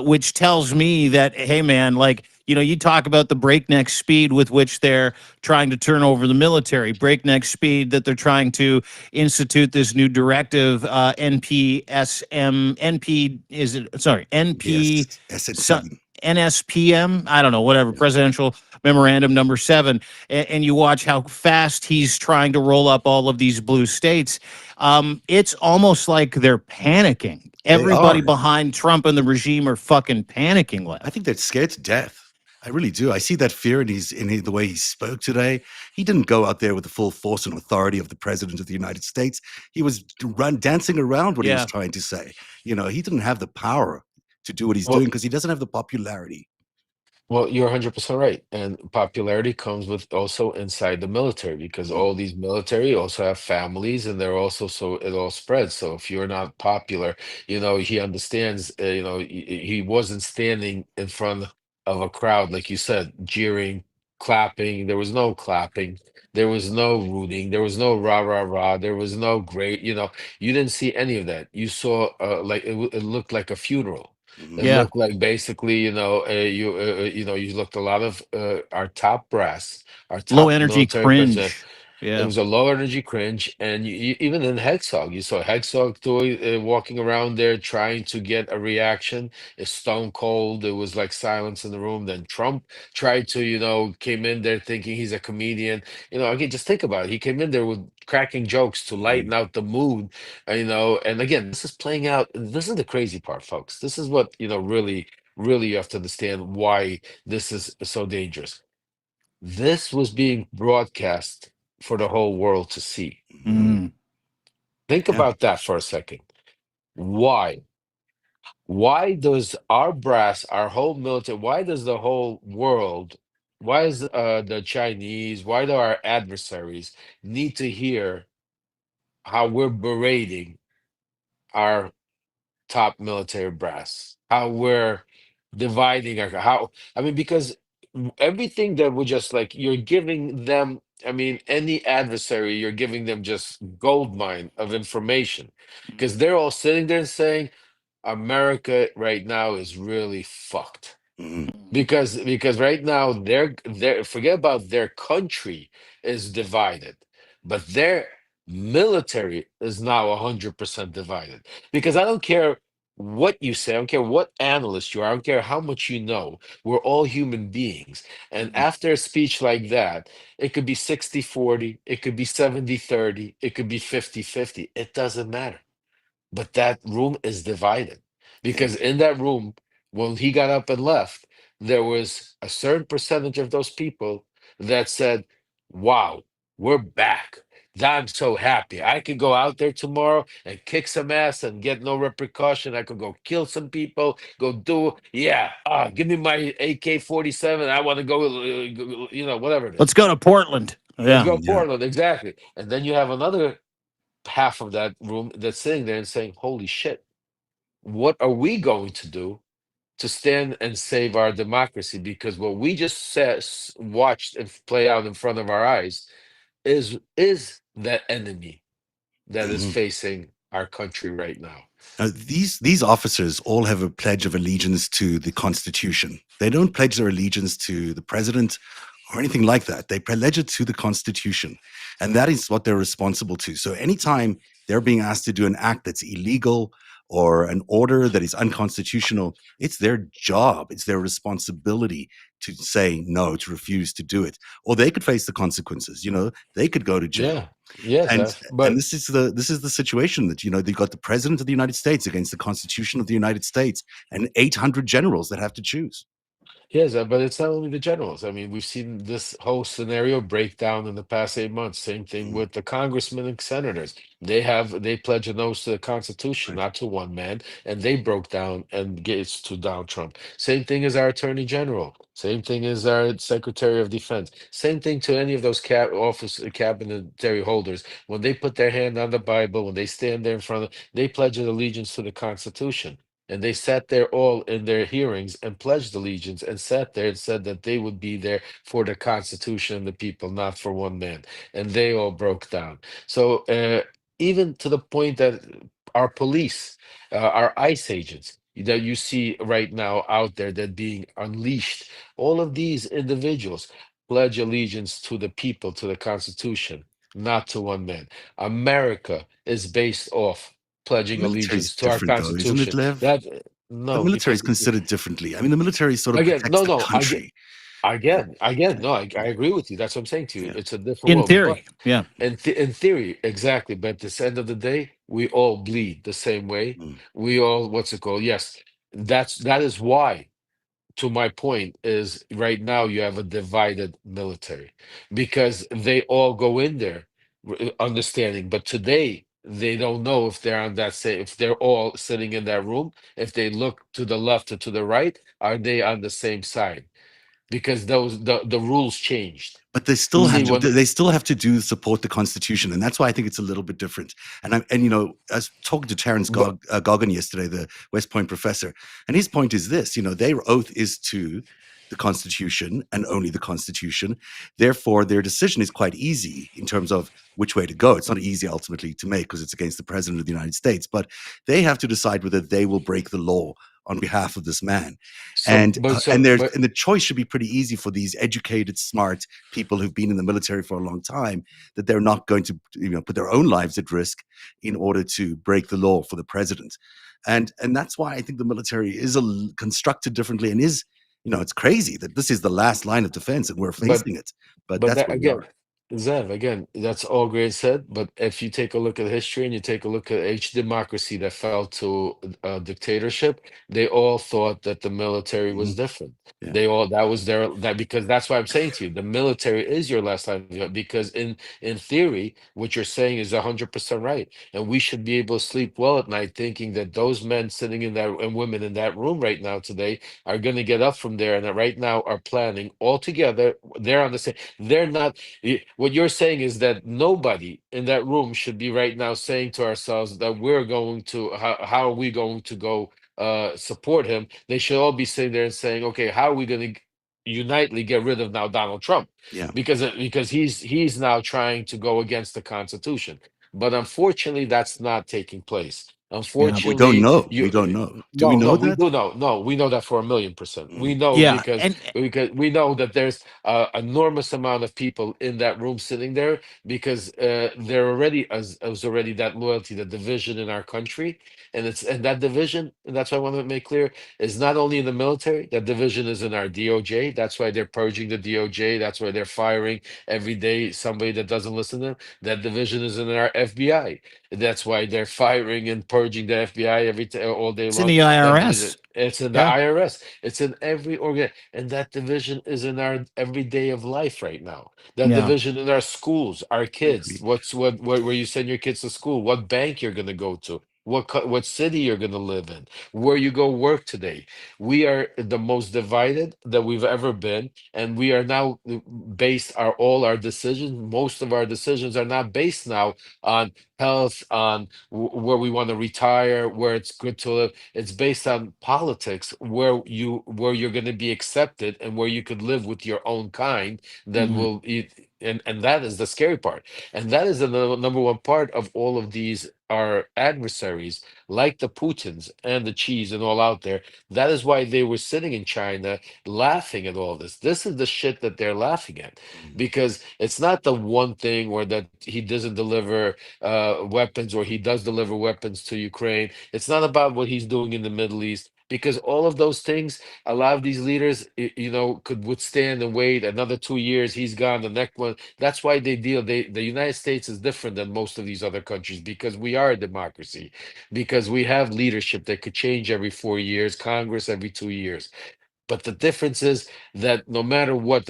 which tells me that, hey, man, like, you talk about the breakneck speed with which they're trying to turn over the military, breakneck speed that they're trying to institute this new directive, NPSM, NP, is it, sorry, NP, yes, SNP. NSPM, I don't know, whatever, presidential memorandum number 7, and you watch how fast he's trying to roll up all of these blue states. It's almost like they're panicking. They Everybody are. behind Trump and the regime are fucking panicking, I Lev. think they're scared to death. I really do. I see that fear in the way he spoke today. He didn't go out there with the full force and authority of the president of the United States. He was dancing around what he was Yeah. trying to say. He didn't have the power to do what he's well, doing because he doesn't have the popularity. Well, you're 100% right. And popularity comes with also inside the military, because Mm, all these military also have families, and they're also, so it all spreads. So if you're not popular, he understands, he wasn't standing in front of a crowd, like you said, jeering, clapping. There was no clapping. There was no rooting. There was no rah, rah, rah. There was no great, you didn't see any of that. You saw, like, it looked like a funeral. It mhm. Yeah. looked like basically, you looked a lot of our top brass, our Low top energy military personnel. cringe. It Yeah. was a low energy cringe, and even in Hegsog, you saw Hegsog doing, walking around there trying to get a reaction. It's stone cold. It was like silence in the room. Then Trump tried to, came in there thinking he's a comedian. Again, just think about it. He came in there with cracking jokes to lighten out the mood, and again, this is playing out. This is the crazy part, folks. This is what, really really you have to understand why this is so dangerous. This was being broadcast for the whole world to see. Mm. Think Yeah. about that for a second. Why? Why does our brass, our whole military, why does the whole world, why is the Chinese, why do our adversaries need to hear how we're berating our top military brass, how we're dividing our, how, I mean, because everything that we're just like, you're giving them, I mean, any adversary, you're giving them just gold mine of information because they're all sitting there saying, America right now is really fucked Mhm. because right now they're forget about their country is divided, but their military is now 100% divided. Because I don't care what you say, I don't care what analyst you are, I don't care how much you know, we're all human beings. And after a speech like that, it could be 60-40, it could be 70-30, it could be 50-50. It doesn't matter, but that room is divided Yeah. because in that room, when he got up and left, there was a certain percentage of those people that said, wow, we're back. I'm so happy. I could go out there tomorrow and kick some ass and get no repercussion. I could go kill some people, go do, yeah, give me my AK-47. I want to go, whatever it Let's is. go to Portland. Let's Yeah. go Yeah. Portland, exactly. And then you have another half of that room that's sitting there and saying, holy shit, what are we going to do to stand and save our democracy? Because what we just watched and play out in front of our eyes is that enemy that is Mhm. facing our country right now. These officers all have a pledge of allegiance to the Constitution. They don't pledge their allegiance to the president or anything like that. They pledge it to the Constitution, and that is what they're responsible to. So anytime they're being asked to do an act that's illegal or an order that is unconstitutional, it's their job, it's their responsibility to say no, to refuse to do it, or they could face the consequences. They could go to jail. Yeah, yes, And but this is the situation that they've got the president of the United States against the Constitution of the United States and 800 generals that have to choose. yes, but it's not only the generals. I mean, we've seen this whole scenario break down in the past 8 months. Same thing Mhm. with the congressmen and senators. They pledge an oath to the Constitution, Right. not to one man, and they broke down and gets to Donald Trump. Same thing as our Attorney General. Same thing as our Secretary of Defense. Same thing to any of those office cabinetary holders. When they put their hand on the Bible, when they stand there in front of, they pledge an allegiance to the Constitution. And they sat there all in their hearings and pledged allegiance and sat there and said that they would be there for the Constitution and the people, not for one man. And they all broke down. So even to the point that our police, our ICE agents that you see right now out there that being unleashed, all of these individuals pledge allegiance to the people, to the Constitution, not to one man. America is based off The pledging military is allegiance to our different, though, isn't it, Constitution. Lev? That The no, military is because considered differently. I mean, the military sort of again, protects no, the no, country. again, no, I agree with you. That's what I'm saying to you. Yeah. It's a different In world, but theory. Yeah. in theory, exactly. But at the end of the day, we all bleed the same way. Mm. We all, what's it called? Yes, that is why. To my point is right now you have a divided military because they all go in there understanding, but today they don't know if they're on that same, if they're all sitting in that room, if they look to the left or to the right, are they on the same side? Because the rules changed. But they You still have see, to. when They still have to do support the Constitution, and that's why I think it's a little bit different. I was talking to Terence but Goggin yesterday, the West Point professor, and his point is this: their oath is to the Constitution and only the Constitution. Therefore, their decision is quite easy in terms of which way to go. It's not easy ultimately to make because it's against the president of the United States, but they have to decide whether they will break the law on behalf of this man, so and but uh, so and there's but and the choice should be pretty easy for these educated, smart people who've been in the military for a long time, that they're not going to put their own lives at risk in order to break the law for the president, and that's why I think the military is constructed differently and is it's crazy that this is the last line of defense and we're but facing it, but but that's that where we again, are. Zev, again, that's all great said, but if you take a look at history and you take a look at each democracy that fell to dictatorship, they all thought that the military Mhm. was different. Yeah. They all that was their that because that's why I'm saying to you, the military is your last line because in theory, what you're saying is 100% right, and we should be able to sleep well at night, thinking that those men sitting in that and women in that room right now today are going to get up from there and that right now are planning all together. They're on the same. They're not. What you're saying is that nobody in that room should be right now saying to ourselves that we're going to how are we going to go support him. They should all be sitting there and saying, okay, how are we going to unitely get rid of now Donald Trump Yeah. because he's now trying to go against the Constitution. But unfortunately, that's not taking place. Yeah. We don't Unfortunately, know. We you don't know. Do we no, no, know we that? do know. No, we know that for 1,000,000%. We Mm. know Yeah. because we know that there's enormous amount of people in that room sitting there because there already is already that loyalty, the division in our country, and that division, and that's what I want to make clear, is not only in the military. That division is in our DOJ. That's why they're purging the DOJ. That's why they're firing every day somebody that doesn't listen to them. That division is in our FBI. That's why they're firing and purging the FBI all day It's in long. the That division, IRS. it's in the Yeah. IRS. It's in every organ, and that division is in our every day of life right now. That Yeah. division in our schools, our kids. Agreed. What where you send your kids to school? What bank you're going to go to? What city you're going to live in? Where you go work today? We are the most divided that we've ever been, and we are now based all our decisions. Most of our decisions are not based now on health, on where we want to retire, where it's good to live. It's based on politics, where you're going to be accepted and where you could live with your own kind that Mhm. will eat. And that is the scary part. And that is the number one part of all of these our adversaries, like the Putins and the Cheese and all out there. That is why they were sitting in China laughing at all this. This is the shit that they're laughing at Mm. because it's not the one thing where that he doesn't deliver weapons or he does deliver weapons to Ukraine. It's not about what he's doing in the Middle East because all of those things, a lot of these leaders, could withstand and wait another 2 years. He's gone. The next one. That's why they deal. The United States is different than most of these other countries because we are a democracy, because we have leadership that could change every 4 years, Congress every 2 years. But the difference is that no matter what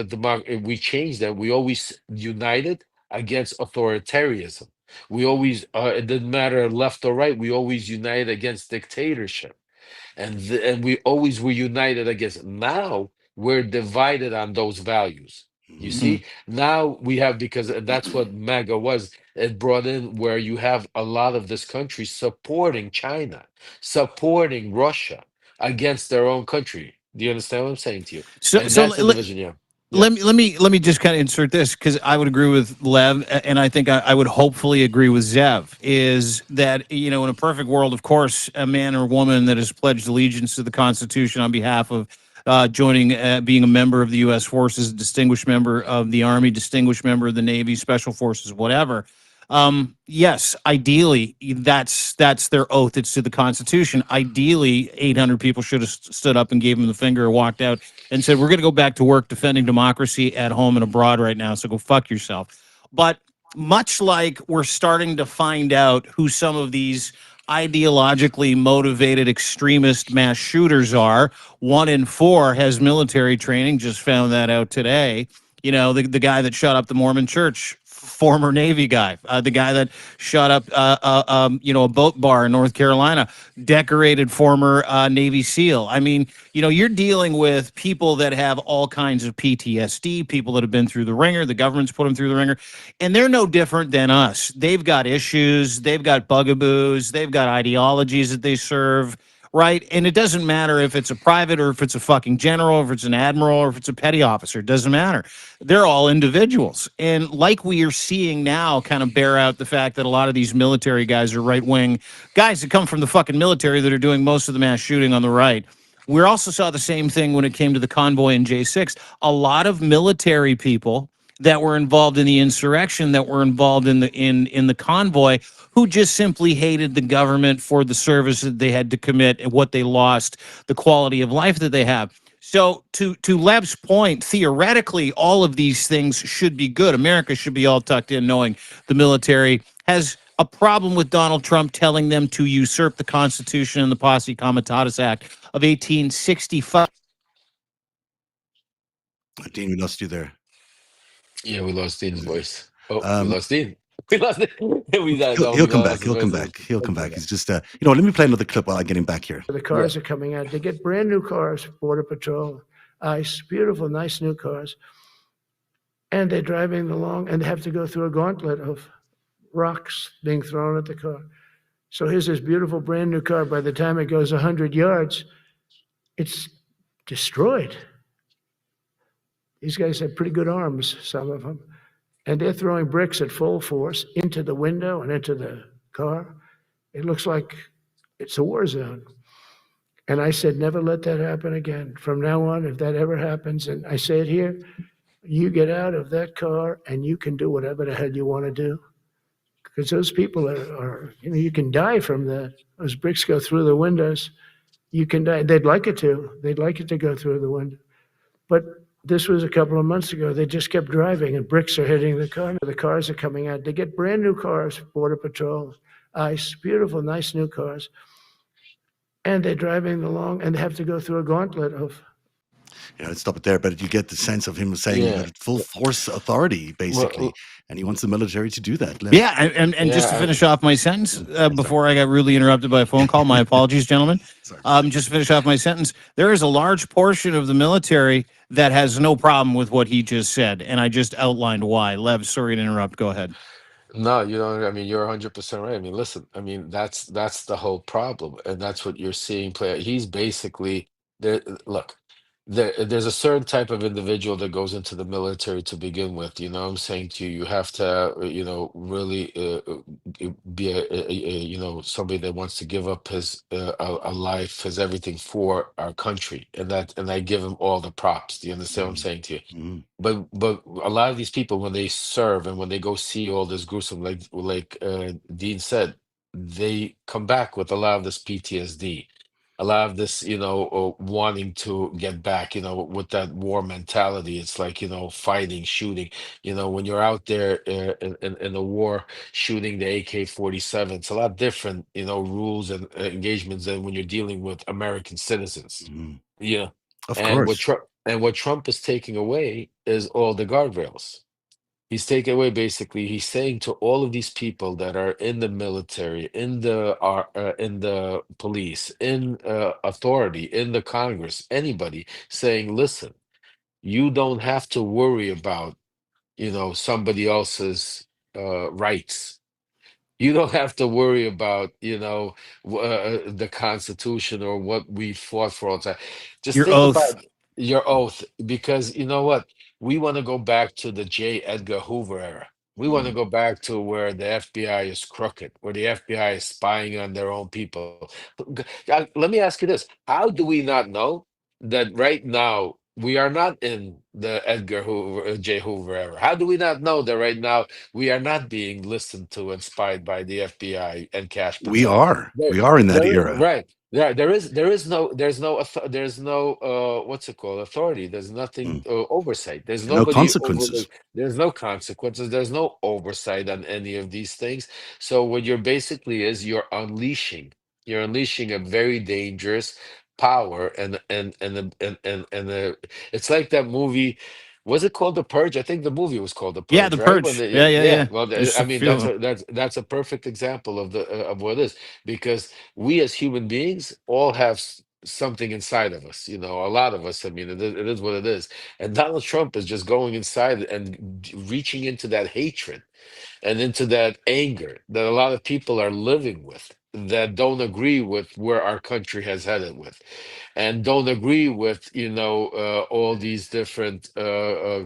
we change that, we always united against authoritarianism. We always, it didn't matter left or right. We always united against dictatorship, and we always were united against. Now we're divided on those values. You Mhm. Mhm. see, now we have because that's what MAGA was. It brought in where you have a lot of this country supporting China, supporting Russia against their own country. Do you understand what I'm saying to you? So, And so that's the division. Yeah, yeah. let me just kind of insert this because I would agree with Lev, and I think I would hopefully agree with Zev. Is that in a perfect world, of course, a man or woman that has pledged allegiance to the Constitution on behalf of joining, being a member of the U.S. forces, a distinguished member of the Army, distinguished member of the Navy, Special Forces, whatever. Yes, ideally, that's their oath. It's to the Constitution. Ideally, 800 people should have stood up and gave him the finger or walked out and said, "We're going to go back to work defending democracy at home and abroad right now. So go fuck yourself." But much like we're starting to find out who some of these ideologically motivated extremist mass shooters are, 1 in 4 has military training. Just found that out today. The guy that shot up the Mormon church, former Navy guy, the guy that shot up, a boat bar in North Carolina, decorated former Navy SEAL. I mean, you're dealing with people that have all kinds of PTSD, people that have been through the ringer. The government's put them through the ringer, and they're no different than us. They've got issues, they've got bugaboos, they've got ideologies that they serve. Right. And it doesn't matter if it's a private or if it's a fucking general, or if it's an admiral or if it's a petty officer. It doesn't matter. They're all individuals. And like we are seeing now, kind of bear out the fact that a lot of these military guys are right wing guys that come from the fucking military that are doing most of the mass shooting on the right. We also saw the same thing when it came to the convoy in J6. A lot of military people that were involved in the insurrection, that were involved in the convoy, who just simply hated the government for the service that they had to commit and what they lost, the quality of life that they have. So to Lev's point, theoretically, all of these things should be good. America should be all tucked in, knowing the military has a problem with Donald Trump telling them to usurp the Constitution and the Posse Comitatus Act of 1865. Dean, we lost you there. Yeah, we lost Dean's voice. Oh, we Um, lost Dean. We lost it. We don't know. he'll We come back. lost his He'll come voice. back. He'll come Okay, back. He's just, let me play another clip while I get him back here. The cars are coming out. They get brand new cars, Border Patrol, ICE, beautiful, nice new cars. And they're driving along and they have to go through a gauntlet of rocks being thrown at the car. So here's this beautiful brand new car. By the time it goes 100 yards, it's destroyed. These guys have pretty good arms, some of them. And they're throwing bricks at full force into the window and into the car. It looks like it's a war zone. And I said, never let that happen again. From now on, if that ever happens, and I say it here, you get out of that car and you can do whatever the hell you want to do. Because those people are, you can die from that. Those bricks go through the windows. You can die. They'd like it to. They'd like it to go through the window. But this was a couple of months ago. They just kept driving and bricks are hitting the car. The cars are coming out. They get brand new cars, Border Patrol, ICE, beautiful, nice new cars. And they're driving along and they have to go through a gauntlet of. Yeah, let's stop it there. But you get the sense of him saying that full force authority, basically. And he wants the military to do that. Yeah, and just to finish off my sentence, before I got rudely interrupted by a phone call, my apologies, gentlemen. Just to finish off my sentence, there is a large portion of the military that has no problem with what he just said, and I just outlined why. Lev, sorry to interrupt. Go ahead. No, you know, I mean, you're 100% right. I mean, listen, I mean, that's the whole problem, and that's what you're seeing play out. He's basically there. Look, there's a certain type of individual that goes into the military to begin with. You know, what I'm saying to you, you have to, really be you know, somebody that wants to give up his a life, his everything for our country, and I give him all the props. Do you understand what I'm saying to you? Mm-hmm. But a lot of these people, when they serve and when they go see all this gruesome, like Dean said, they come back with a lot of this PTSD, a lot of this, wanting to get back, with that war mentality. It's like, fighting, shooting. When you're out there in a war, shooting the AK-47, it's a lot different, rules and engagements than when you're dealing with American citizens. Mm-hmm. Yeah. Of And course. what Trump is taking away is all the guardrails. He's taking away, basically, he's saying to all of these people that are in the military, in the police, in authority, in the Congress, anybody, saying, listen, you don't have to worry about, somebody else's rights. You don't have to worry about, the Constitution or what we fought for all the time. Just Your think oath. about your oath, because you know what? We want to go back to the J. Edgar Hoover era. We want to go back to where the FBI is crooked, where the FBI is spying on their own people. Let me ask you this: how do we not know that right now we are not in the Edgar Hoover, J. Hoover era? How do we not know that right now we are not being listened to and spied by the FBI and Cash We Patel? are. We are in that era. Right. Yeah, there's no what's it called, authority. There's nothing, oversight. There's And no nobody over consequences. there's no consequences. There's no oversight on any of these things. So what you're basically is you're unleashing a very dangerous power, and it's like that movie. Was it called The Purge? I think the movie was called The Yeah, Purge, the right? When purge. Yeah, yeah, yeah, yeah. well, There's I a mean, few of them. that's a perfect example of the of what it is, because we as human beings all have something inside of us. A lot of us. I mean, it is what it is. And Donald Trump is just going inside and reaching into that hatred and into that anger that a lot of people are living with, that don't agree with where our country has headed with, and don't agree with, all these different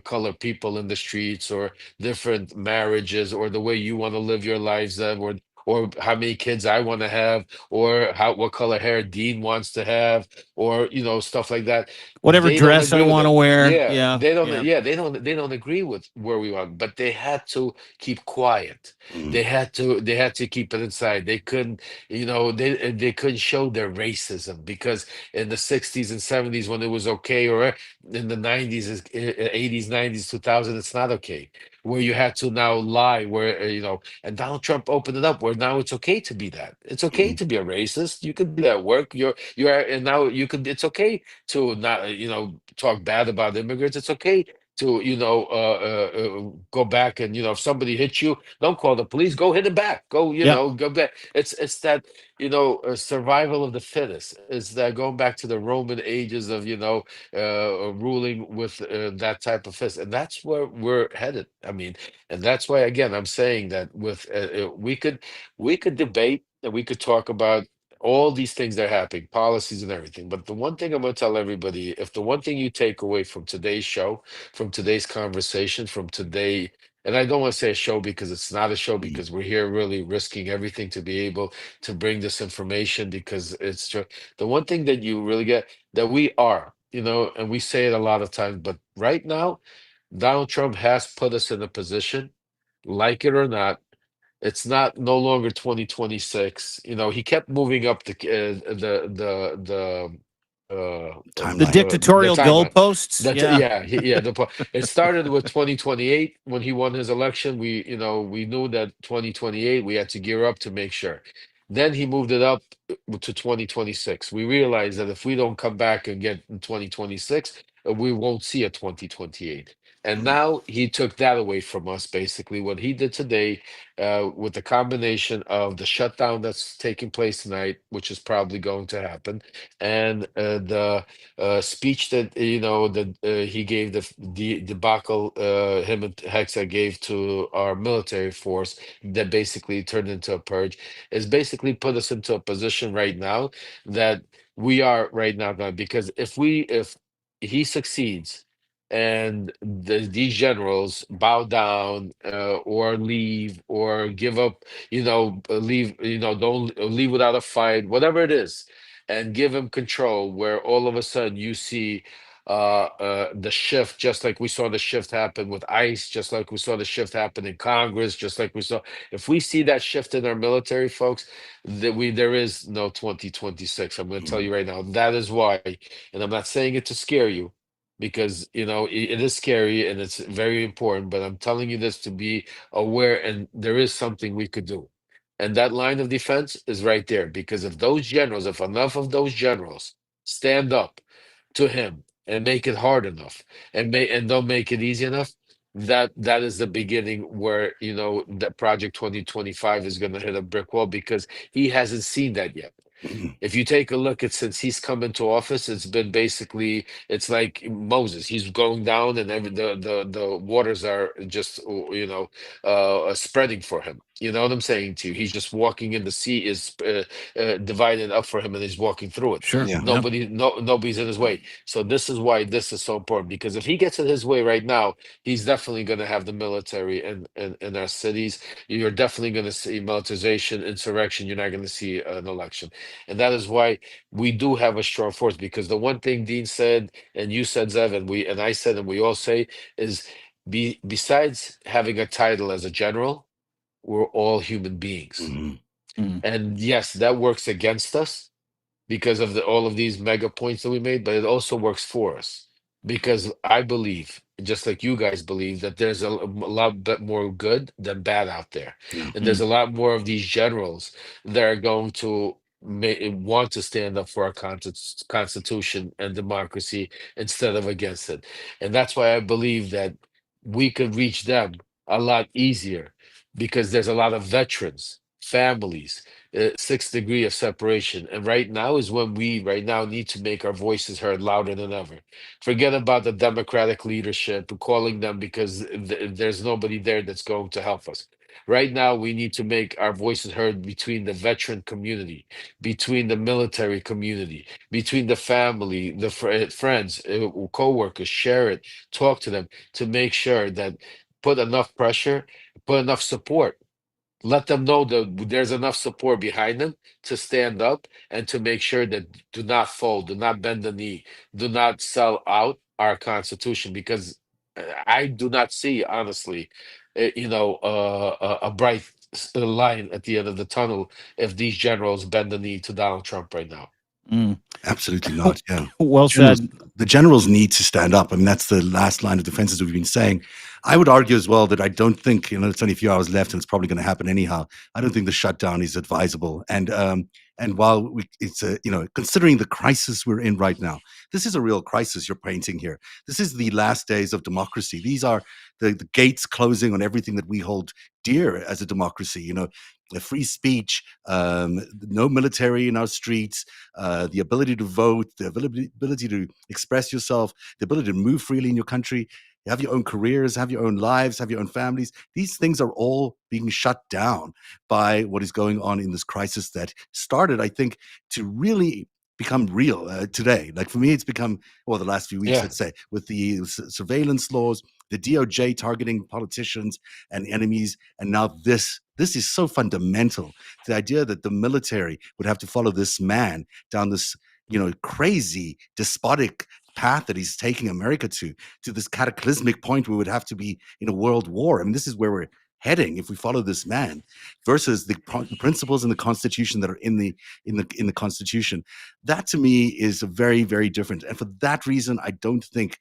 color people in the streets, or different marriages, or the way you want to live your lives, or or how many kids I want to have, or what color hair Dean wants to have, or stuff like that. Whatever They don't dress I agree with want to it. wear. Yeah, Yeah. they don't. Yeah. Yeah, they don't agree with where we want. But they had to keep quiet. Mm. They had to keep it inside. They couldn't. They couldn't show their racism because in the 60s and 70s when it was okay, or in the 90s, 80s, 90s, 2000, it's not okay. Where you had to now lie, where and Donald Trump opened it up, where now it's okay to be that. It's okay Mm. to be a racist. You could be at work. And now you could. It's okay to not talk bad about immigrants. It's okay to go back and if somebody hits you, don't call the police. Go hit him back. Go Yep. go back. It's that survival of the fittest. Is that going back to the Roman ages of ruling with that type of fist, and that's where we're headed. I mean, and that's why again I'm saying that with we could debate and we could talk about all these things that are happening, policies and everything. But the one thing I'm going to tell everybody, if the one thing you take away from today's show, from today's conversation, from today, and I don't want to say a show because it's not a show, Mm. because we're here really risking everything to be able to bring this information, because it's true. The one thing that you really get, that we are, and we say it a lot of times, but right now, Donald Trump has put us in a position, like it or not, it's not no longer 2026. He kept moving up The Timeline. the dictatorial timeline. goalposts. That's Yeah. it started with 2028 when he won his election. We knew that 2028 we had to gear up to make sure. Then he moved it up to 2026. We realized that if we don't come back and get in 2026, we won't see a 2028. And Mm. now he took that away from us. Basically, what he did today, with the combination of the shutdown that's taking place tonight, which is probably going to happen, and the speech that that he gave, the debacle him and Hexa gave to our military force, that basically turned into a purge, is basically put us into a position right now that we are right now going, because if he succeeds and these generals bow down, or leave, or give up, leave, don't leave without a fight, whatever it is, and give him control, where all of a sudden you see the shift, just like we saw the shift happen with ICE, just like we saw the shift happen in Congress, just like we saw. If we see that shift in our military, folks, there is no 2026. I'm going to tell Mm. you right now. That is why, and I'm not saying it to scare you, because it is scary and it's very important. But I'm telling you this to be aware, and there is something we could do. And that line of defense is right there, because if enough of those generals stand up to him and make it hard enough, and don't make it easy enough, that is the beginning where that Project 2025 is going to hit a brick wall, because he hasn't seen that yet. Mm. If you take a look at, since he's come into office, it's been basically, it's like Moses. He's going down, and the waters are just spreading for him. You know what I'm saying to you? He's just walking in. The sea is divided up for him, and he's walking through it. Sure. Yeah. Yep. Nobody's in his way. So this is why this is so important, because if he gets in his way right now, he's definitely going to have the military in our cities. You're definitely going to see militarization, insurrection. You're not going to see an election. And that is why we do have a strong force, because the one thing Dean said, and you said, Zev, and I said, and we all say, is besides having a title as a general, we're all human beings. Mhm. Mm. And yes, that works against us because of all of these mega points that we made, but it also works for us, because I believe, just like you guys believe, that there's a lot more good than bad out there, Yeah. and there's Mm. a lot more of these generals that are going to want to stand up for our constitution and democracy instead of against it, and that's why I believe that we could reach them a lot easier, because there's a lot of veterans, families, sixth degree of separation. And right now is when we right now need to make our voices heard louder than ever. Forget about the Democratic leadership calling them, because there's nobody there that's going to help us. Right now, we need to make our voices heard between the veteran community, between the military community, between the family, the friends, co-workers. Share it, talk to them, to make sure that put enough pressure, put enough support Let them know that there's enough support behind them to stand up and to make sure that do not fold, do not bend the knee, do not sell out our Constitution, because I do not see, honestly, a bright line at the end of the tunnel if these generals bend the knee to Donald Trump right now. Absolutely not. Yeah. Well Generals, said. the generals need to stand up. I mean, that's the last line of defense as we've been saying. I would argue as well that I don't think, it's only a few hours left and it's probably going to happen anyhow. I don't think the shutdown is advisable. And while it's considering the crisis we're in right now, this is a real crisis you're painting here. This is the last days of democracy. These are the gates closing on everything that we hold dear as a democracy. The free speech, no military in our streets, the ability to vote, the ability to express yourself, the ability to move freely in your country, have your own careers, have your own lives, have your own families. These things are all being shut down by what is going on in this crisis that started, I think, to really become real today. Like for me, it's become, the last few weeks, Yeah. let's say, with the surveillance laws, the DOJ targeting politicians and enemies, and now this is so fundamental. The idea that the military would have to follow this man down this, crazy, despotic path that he's taking America to this cataclysmic point where we would have to be in a world war. I mean, this is where we're heading if we follow this man, versus the principles in the Constitution that are in the Constitution. That to me is very, very different. And for that reason, I don't think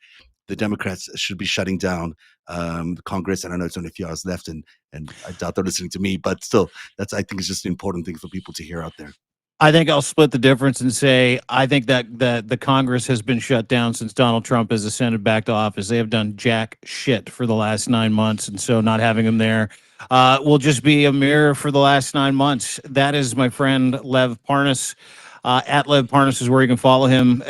the Democrats should be shutting down the Congress. And I know it's only a few hours left, and I doubt they're listening to me, but still, I think it's just an important thing for people to hear out there. I think I'll split the difference and say I think that the Congress has been shut down since Donald Trump has ascended back to office. They have done jack shit for the last 9 months, and so not having him there will just be a mirror for the last 9 months. That is my friend Lev Parnas. At Lev Parnas is where you can follow him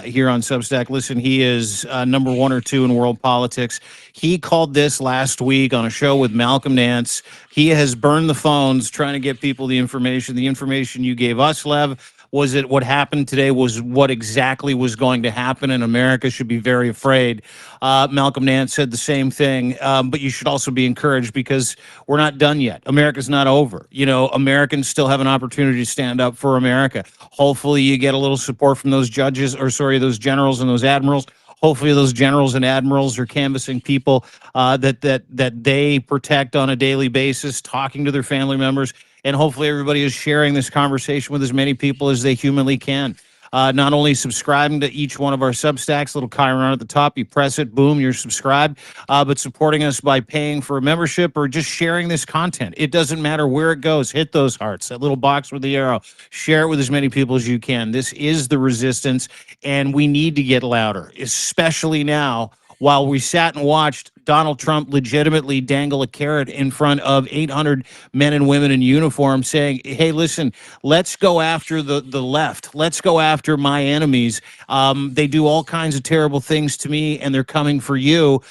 here on Substack. Listen, he is number 1 or 2 in world politics. He called this last week on a show with Malcolm Nance. He has burned the phones trying to get people the information. The information you gave us, Lev, was that what happened today was what exactly was going to happen, and America should be very afraid. Malcolm Nance said the same thing, but you should also be encouraged because we're not done yet. America's not over. Americans still have an opportunity to stand up for America. Hopefully you get a little support from those those generals and those admirals. Hopefully those generals and admirals are canvassing people that they protect on a daily basis, talking to their family members, and hopefully everybody is sharing this conversation with as many people as they humanly can. Not only subscribing to each one of our Substacks, little chyron at the top, you press it, boom, you're subscribed, but supporting us by paying for a membership or just sharing this content. It doesn't matter where it goes. Hit those hearts, that little box with the arrow. Share it with as many people as you can. This is the resistance, and we need to get louder, especially now while we sat and watched Donald Trump legitimately dangle a carrot in front of 800 men and women in uniform saying, hey, listen, let's go after the left. Let's go after my enemies. They do all kinds of terrible things to me, and they're coming for you.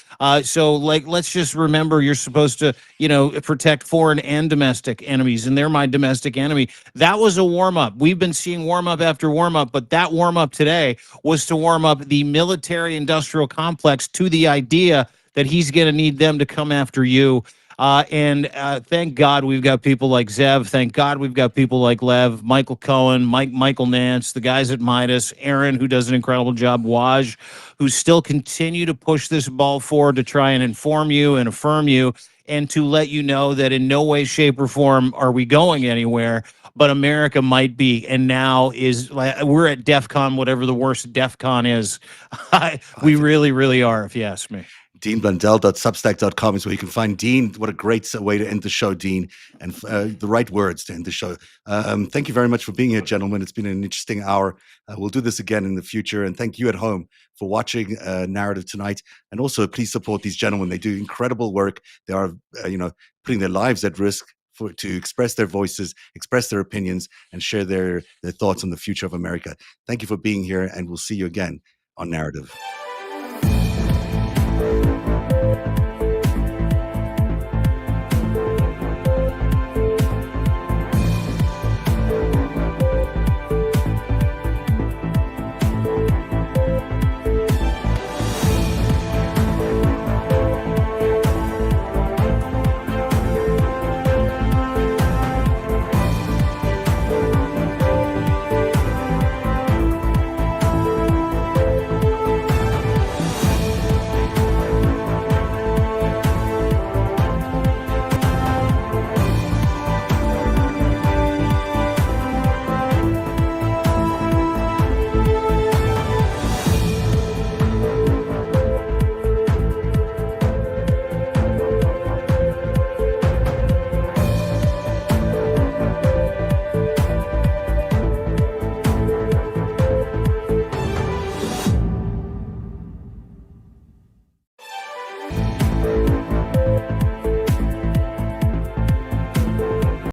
So let's just remember you're supposed to, protect foreign and domestic enemies, and they're my domestic enemy. That was a warm-up. We've been seeing warm-up after warm-up, but that warm-up today was to warm up the military-industrial complex to the idea that he's going to need them to come after you. And thank God we've got people like Zev. Thank God we've got people like Lev, Michael Cohen, Michael Nance, the guys at Midas, Aaron, who does an incredible job, Waj, who still continue to push this ball forward to try and inform you and affirm you and to let you know that in no way, shape, or form are we going anywhere. But America might be, and now we're at DEF CON, whatever the worst DEF CON is. We really, really are, if you ask me. DeanBlundell.substack.com is where you can find Dean. What a great way to end the show, Dean, and the right words to end the show. Thank you very much for being here, gentlemen. It's been an interesting hour. We'll do this again in the future. And thank you at home for watching Narrative tonight. And also, please support these gentlemen. They do incredible work. They are, putting their lives at risk to express their voices, express their opinions, and share their thoughts on the future of America. Thank you for being here, and we'll see you again on Narrative.